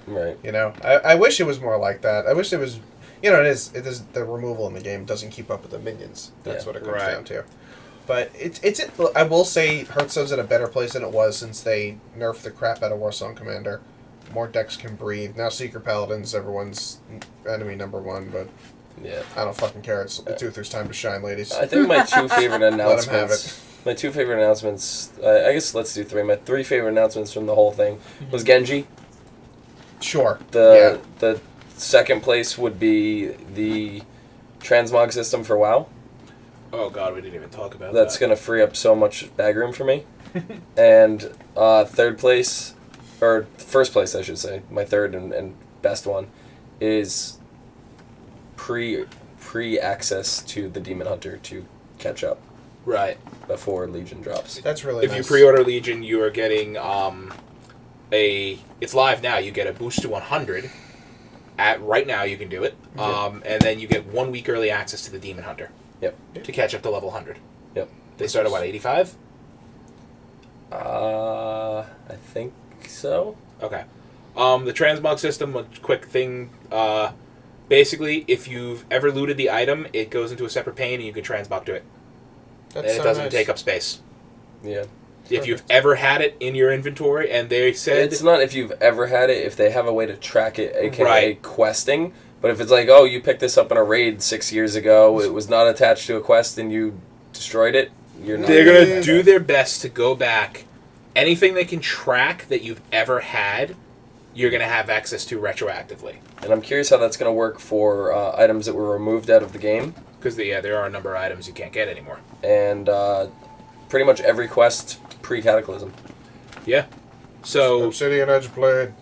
Right. I wish it was more like that. I wish it was it is the removal in the game doesn't keep up with the minions. That's Yeah. what it comes Right. down to. But I will say Hearthstone's in a better place than it was since they nerfed the crap out of Warsong Commander. More decks can breathe. Now Seeker Paladin's everyone's enemy number 1, but Yeah. I don't fucking care. It's Uther's time to shine, ladies. I think my 2 favorite Let 'em have announcements. My 2 favorite announcements. I guess let's do 3. My 3 favorite announcements from the whole thing was Genji. Sure. The second place would be the transmog system for WoW. Oh, God, we didn't even talk about That's that. going to free up so much bag room for me. And third place, or first place, I should say, my third and best one, is pre-access to the Demon Hunter to catch up Right. before Legion drops. That's really If nice. you pre-order Legion, you are getting it's live now. You get a boost to 100. Right now, you can do it. And then you get 1 week early access to the Demon Hunter. Yep. To catch up to level 100. Yep. They start at, 85? I think so. Okay. The transmog system, a quick thing. Basically, if you've ever looted the item, it goes into a separate pane and you can transmog to it. That's And it so doesn't nice. take up space. Yeah. If you've ever had it in your inventory and they said... It's not if you've ever had it, if they have a way to track it, aka Right. questing, But if it's like, oh, you picked this up in a raid 6 years ago, it was not attached to a quest, and you destroyed it, you're not. They're going to do their best to go back. Anything they can track that you've ever had, you're going to have access to retroactively. And I'm curious how that's going to work for items that were removed out of the game. Because there are a number of items you can't get anymore. And pretty much every quest pre-Cataclysm. Yeah. So Obsidian Edgeblade.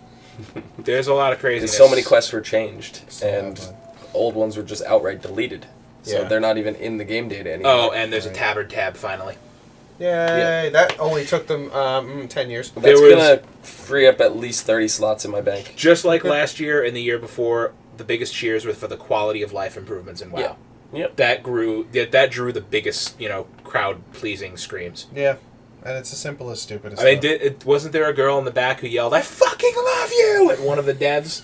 there's a lot of craziness. And so many quests were changed, and Sadly. old ones were just outright deleted. So Yeah. they're not even in the game data anymore. Oh, and there's a tabard tab finally. Yay! Yeah. That only took them 10 years. That's There was- going to free up at least 30 slots in my bank. Just like last year and the year before, the biggest cheers were for the quality of life improvements in WoW. Yeah. Yep. That drew the biggest, crowd-pleasing screams. Yeah, and it's as simple as stupid as I mean, wasn't there a girl in the back who yelled, "I fucking love you" at one of the devs?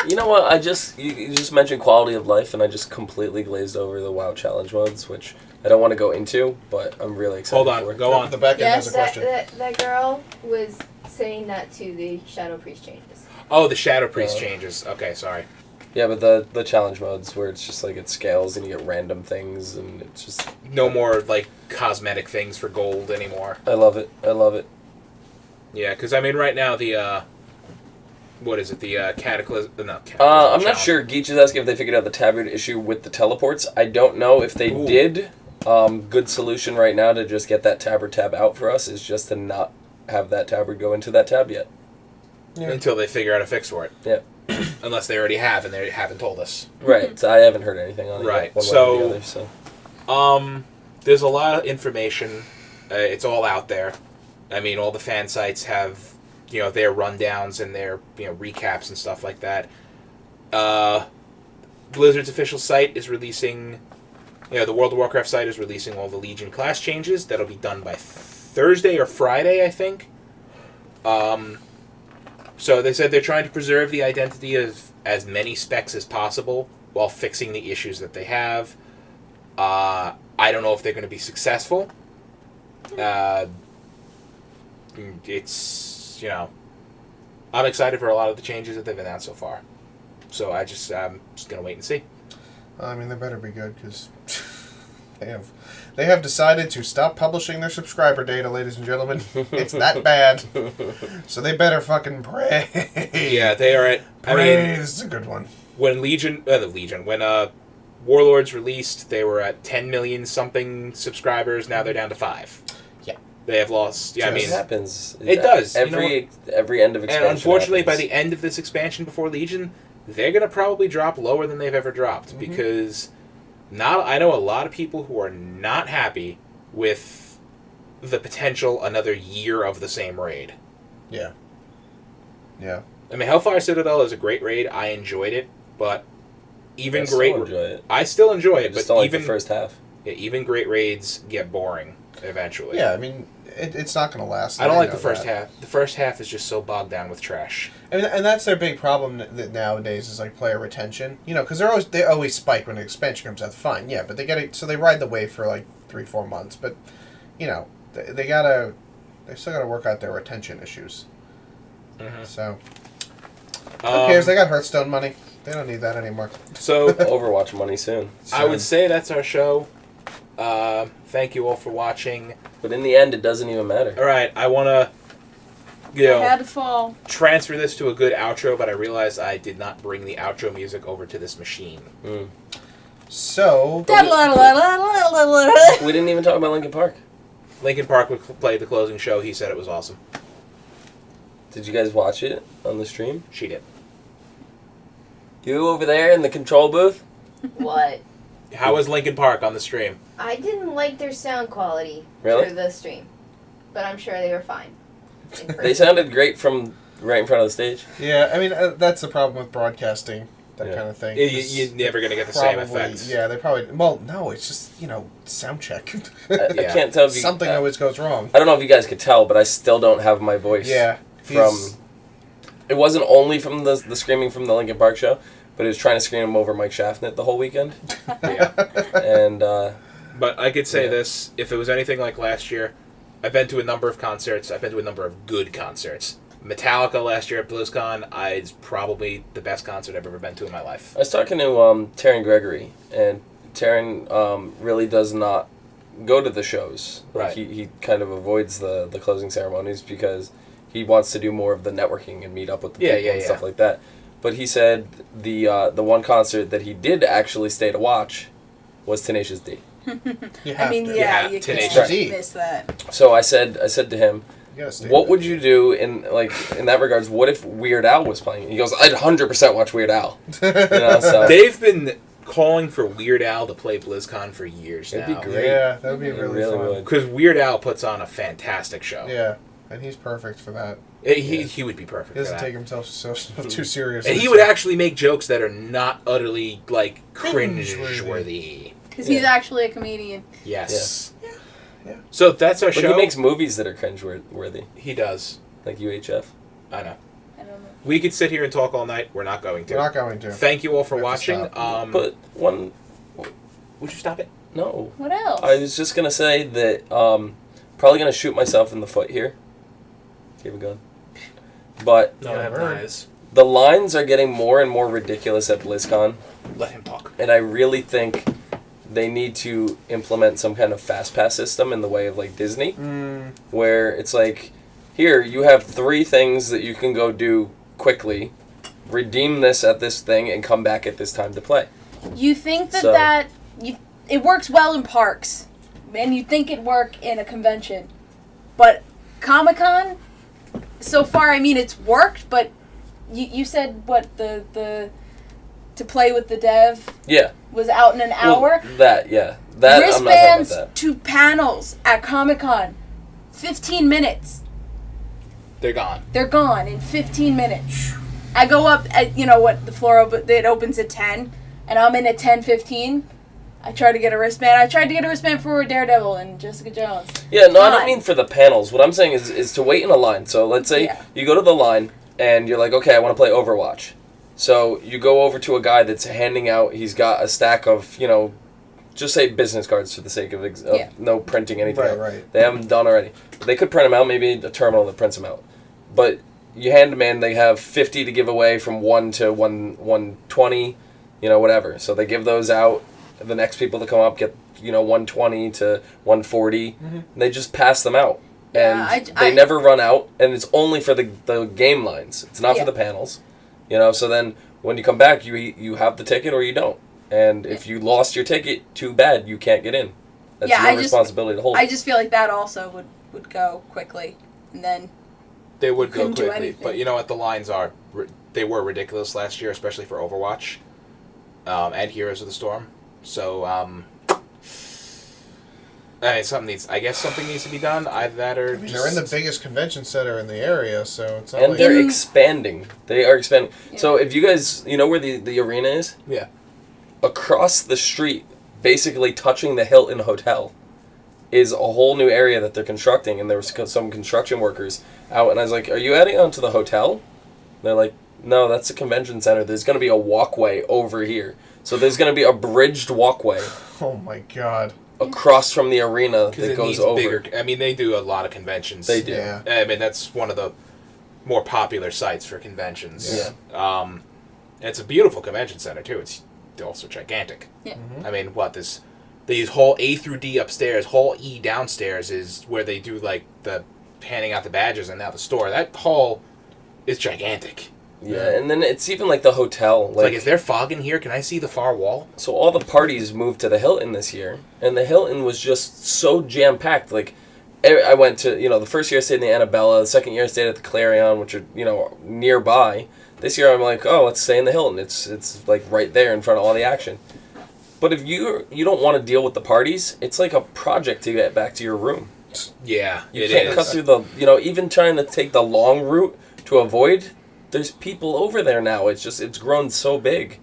You know what? You just mentioned quality of life, and I just completely glazed over the WoW challenge modes, which I don't want to go into, but I'm really excited Hold on, for. go on. The back end Yes, has a question. that girl was saying that to the Shadow Priest changes. Oh, the Shadow Priest changes. Okay, sorry. Yeah, but the challenge modes where it's just like it scales and you get random things, and it's just No more, cosmetic things for gold anymore. I love it. I love it. Yeah, because, I mean, right now, the, what is it, the, Cataclysm, not Cataclysm, I'm not challenge. sure. Geach is asking if they figured out the tabard issue with the teleports. I don't know if they Ooh. did. Good solution right now to just get that tabard tab out for us is just to not have that tabard go into that tab yet. Yeah. Until they figure out a fix for it. Yeah. Unless they already have, and they haven't told us. Right. So I haven't heard anything on it Right, yet, one way so- or the other, so. There's a lot of information. It's all out there. I mean, all the fan sites have, their rundowns and their, recaps and stuff like that. Blizzard's official site is releasing, the World of Warcraft site is releasing all the Legion class changes. That'll be done by Thursday or Friday, I think. So they said they're trying to preserve the identity of as many specs as possible while fixing the issues that they have. I don't know if they're going to be successful. It's, I'm excited for a lot of the changes that they've announced so far. So I'm just going to wait and see. I mean, they better be good because they have decided to stop publishing their subscriber data, ladies and gentlemen. It's that bad. So they better fucking pray. Yeah, they are at... Pray. This is a good one. When when Warlords released, they were at 10 million something subscribers. Now they're down to 5. Yeah. They have lost... Yeah, I Just- mean... It happens. It does. Every end of expansion And unfortunately, by happens. the end of this expansion before Legion, they're going to probably drop lower than they've ever dropped. Mm-hmm. Because I know a lot of people who are not happy with the potential another year of the same raid. Yeah. Yeah. I mean, Hellfire Citadel is a great raid. I enjoyed it, but even I still great... enjoy it. I still enjoy I it, just but don't like even the first half. Yeah, even great raids get boring eventually. Yeah, I mean, it's not going to last. I don't They like the know first that. half. The first half is just so bogged down with trash. I mean, and that's their big problem that nowadays is player retention. Because they always spike when an expansion comes out. Fine, yeah, but they get it. So they ride the wave for 3-4 months. But they still gotta work out their retention issues. Mhm. So who cares? They got Hearthstone money. They don't need that anymore. So Overwatch money soon. I would say that's our show. Thank you all for watching. But in the end, it doesn't even matter. All right, I want to I had to fall. transfer this to a good outro, but I realized I did not bring the outro music over to this machine. So We didn't even talk about Linkin Park. Linkin Park would play the closing show. He said it was awesome. Did you guys watch it on the stream? She did. You over there in the control booth? What? How was Linkin Park on the stream? I didn't like their sound quality Really? for the stream, but I'm sure they were fine. in They person. sounded great from right in front of the stage. yeah, I mean that's the problem with broadcasting that Yeah. kind of thing. You're never going to get the same Probably, effects. yeah, they probably. Well, no, it's just sound check. I Yeah. can't tell if you... Something always goes wrong. I don't know if you guys could tell, but I still don't have my voice. Yeah, From... he's- It wasn't only from the screaming from the Linkin Park show, but it was trying to scream him over Mike Shaftnett the whole weekend. Yeah. And, But I could say Yeah. this, if it was anything like last year, I've been to a number of concerts. I've been to a number of good concerts. Metallica last year at BlizzCon, it's probably the best concert I've ever been to in my life. I was talking to Taryn Gregory, and Taryn really does not go to the shows. Right. He kind of avoids the closing ceremonies because he wants to do more of the networking and meet up with the people and stuff like that. But he said the one concert that he did actually stay to watch was Tenacious D. You have to. Yeah, you Tenacious can't D. miss that. So I said to him, You gotta stay what with would it. you do in that regards? What if Weird Al was playing? He goes, I'd 100% watch Weird Al. You know, so They've been calling for Weird Al to play BlizzCon for years It'd now. be great. Yeah, that would be It really, really fun. would. Because Weird Al puts on a fantastic show. Yeah, and he's perfect for that. He would be perfect He for doesn't that. take himself so too seriously. And he would actually make jokes that are not utterly, like, Cringe-worthy. cringe-worthy. Because he's actually a comedian. Yes. Yeah. So that's our But show. he makes movies that are cringe-worthy, He does. like UHF. I know. I don't know. We could sit here and talk all night. We're not going to. We're not going to. Thank you all for We have to watching. stop. But one, Would you stop it? no. What else? I was just gonna say that probably gonna shoot myself in the foot here. Give a gun. But No, I have Word. eyes. the lines are getting more and more ridiculous at BlizzCon, Let him talk. and I really think they need to implement some kind of fast pass system in the way of like Disney, where it's like, here you have 3 things that you can go do quickly, redeem this at this thing, and come back at this time to play. You think that So- it works well in parks, and you think it'd work in a convention, but Comic-Con, so far, I mean, it's worked, but you said what the to play with the dev Yeah. was out in an hour. Well, that I'm not talking Wristbands about that. to panels at Comic-Con, 15 minutes. They're gone. They're gone in 15 minutes. I go up at, the floor, it opens at 10, and I'm in at 10:15. I try to get a wristband. I tried to get a wristband for Daredevil and Jessica Jones. Yeah, no, I God. don't mean for the panels. What I'm saying is to wait in a line. So let's say Yeah. you go to the line and you're like, okay, I want to play Overwatch. So you go over to a guy that's handing out, he's got a stack of, just say business cards for the sake of Yeah. no printing anything. Right, out. right. They haven't done already. They could print them out, maybe a terminal that prints them out. But you hand them in, they have 50 to give away from 1 to 120, whatever. So they give those out. The next people to come up get 120 to 140. And they just pass them out, and Yeah, they I- never run out. And it's only for the game lines. It's not Yeah. for the panels. So then when you come back, you have the ticket or you don't. And if you lost your ticket, too bad, you can't get in. That's Yeah, your I just- responsibility to hold. I just feel like that also would go quickly, and then They would go couldn't do quickly. anything. But you know what? The lines are... They were ridiculous last year, especially for Overwatch. And Heroes of the Storm. So, something needs to be done. Either that or I mean, they're in the biggest convention center in the area, so it's not and like... they're In- expanding. They are expanding. Yeah. So if you guys, where the arena is? Yeah. Across the street, basically touching the Hilton Hotel, is a whole new area that they're constructing. And there was some construction workers out, and I was like, are you adding on to the hotel? And they're like, no, that's a convention center. There's going to be a walkway over here. So there's going to be a bridged walkway Oh my god. across from the arena Because that it goes needs over. bigger... I mean, they do a lot of conventions. They do. Yeah. I mean, that's one of the more popular sites for conventions. Yeah. It's a beautiful convention center, too. It's also gigantic. Yeah. I mean, these hall A through D upstairs, hall E downstairs is where they do, like, the handing out the badges and now the store. That hall is gigantic. Yeah, and then it's even like the hotel. Like, is there fog in here? Can I see the far wall? So all the parties moved to the Hilton this year, and the Hilton was just so jam-packed. Like, I went to, the first year I stayed in the Annabella, the second year I stayed at the Clarion, which are, nearby. This year I'm like, oh, let's stay in the Hilton. It's like right there in front of all the action. But if you don't want to deal with the parties, it's like a project to get back to your room. Yeah, You it can't is. cut through the, even trying to take the long route to avoid, there's people over there now. It's grown so big.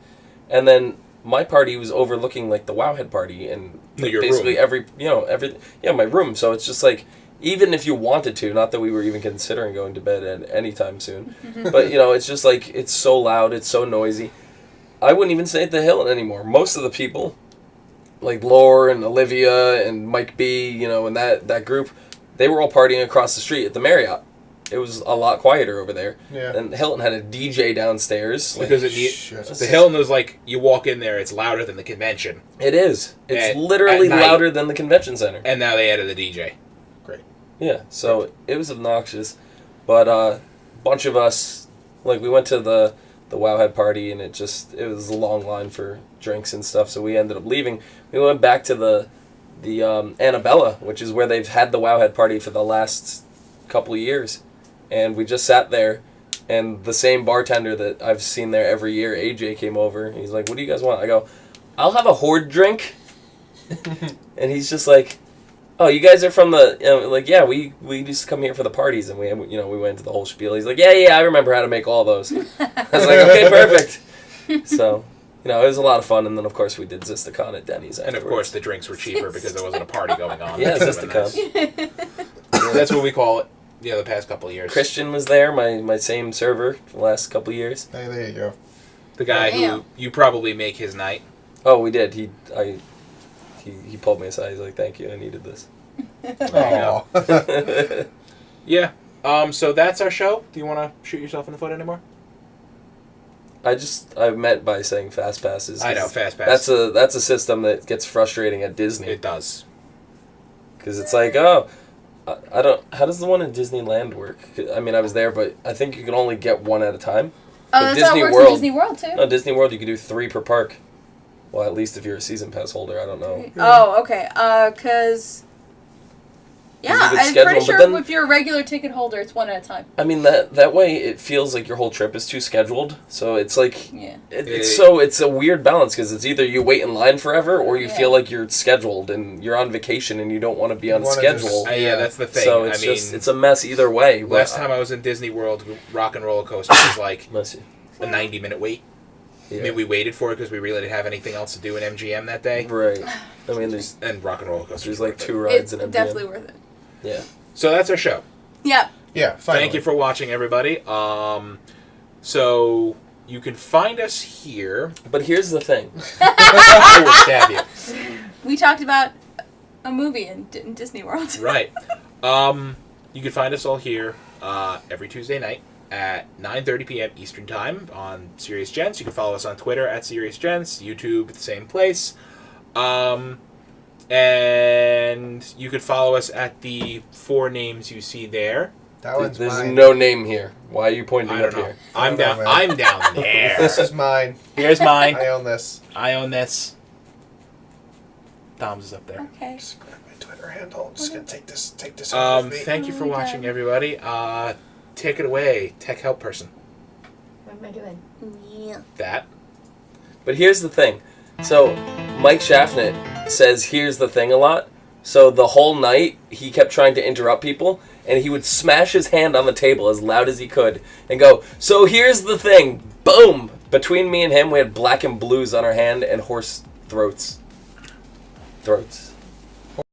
And then my party was overlooking like the Wowhead party and Your basically room. my room. So it's just like, even if you wanted to, not that we were even considering going to bed at any time soon, but it's just like, it's so loud, it's so noisy. I wouldn't even stay at the Hilton anymore. Most of the people, like Lore and Olivia and Mike B, and that group, they were all partying across the street at the Marriott. it was a lot quieter over there. Yeah. And Hilton had a DJ downstairs. Because the Hilton was like, you walk in there, it's louder than the convention. It is. It's At literally night. louder than the convention center. And now they added a DJ. Great. Yeah, so it was obnoxious. But a bunch of us, like, we went to the Wowhead party, and it was a long line for drinks and stuff, so we ended up leaving. We went back to the Annabella, which is where they've had the Wowhead party for the last couple of years. And we just sat there, and the same bartender that I've seen there every year, AJ, came over. He's like, what do you guys want? I go, I'll have a horde drink. And he's just like, oh, you guys are from the, like, yeah, we just come here for the parties, and we went to the whole spiel. He's like, yeah, I remember how to make all those. I was like, okay, perfect. So, it was a lot of fun, and then, of course, we did Zisticon at Denny's afterwards. And, of course, the drinks were cheaper because there wasn't a party going on. Yeah, That would've been Zisticon. nice. That's what we call it, the past couple of years. Christian was there, my same server, for the last couple of years. Hey, there you go. The guy Damn. who you probably make his night. Oh, we did. He pulled me aside. He's like, thank you, I needed this. Aw. Yeah. So that's our show. Do you want to shoot yourself in the foot anymore? I meant by saying fast passes. I know, fast pass. That's a system that gets frustrating at Disney. It does. Because it's like, oh, I don't. How does the one in Disneyland work? I mean, I was there, but I think you can only get one at a time. Oh, But that's how it works in Disney World, too. No, Disney World, you can do 3 per park. Well, at least if you're a season pass holder, I don't know. Oh, okay. Because... Yeah, You could I'm schedule pretty them, sure but then- if you're a regular ticket holder, it's one at a time. I mean, that way it feels like your whole trip is too scheduled. So it's like, Yeah. it's a weird balance because it's either you wait in line forever or you Yeah. feel like you're scheduled and you're on vacation and you don't want to be on You wanna schedule. just- Yeah, that's the thing. So it's it's a mess either way. but- last time I was in Disney World, Rock and Roller Coaster was like Bless you. a 90-minute wait. Yeah. I mean, we waited for it because we really didn't have anything else to do in MGM that day. Right. I mean, there's And Rock and Roller Coaster. like 2 rides It's in MGM. definitely worth it. Yeah. So that's our show. Yeah. Yeah, finally. Thank you for watching, everybody. So you can find us here. But here's the thing. I will stab you. We talked about a movie in Disney World. Right. You can find us all here every Tuesday night at 9:30 p.m. Eastern Time on Serious Gents. You can follow us on Twitter at Serious Gents, YouTube, the same place. And you could follow us at the 4 names you see there. That one's There's mine. no name here. Why are you pointing I up don't know. here? I'm I don't down. know, I'm down there. This is mine. Here's mine. I own this. I own this. Tom's is up there. Okay. Just grab my Twitter handle. I'm just gonna take this home with me. Thank you for Oh, watching, God. everybody. Take it away, tech help person. What am I doing? Yeah. That. But here's the thing. So, Mike Schaffnet says here's the thing a lot. So the whole night, he kept trying to interrupt people, and he would smash his hand on the table as loud as he could and go, so here's the thing. Boom! Between me and him, we had black and blues on our hand and horse throats. Throats.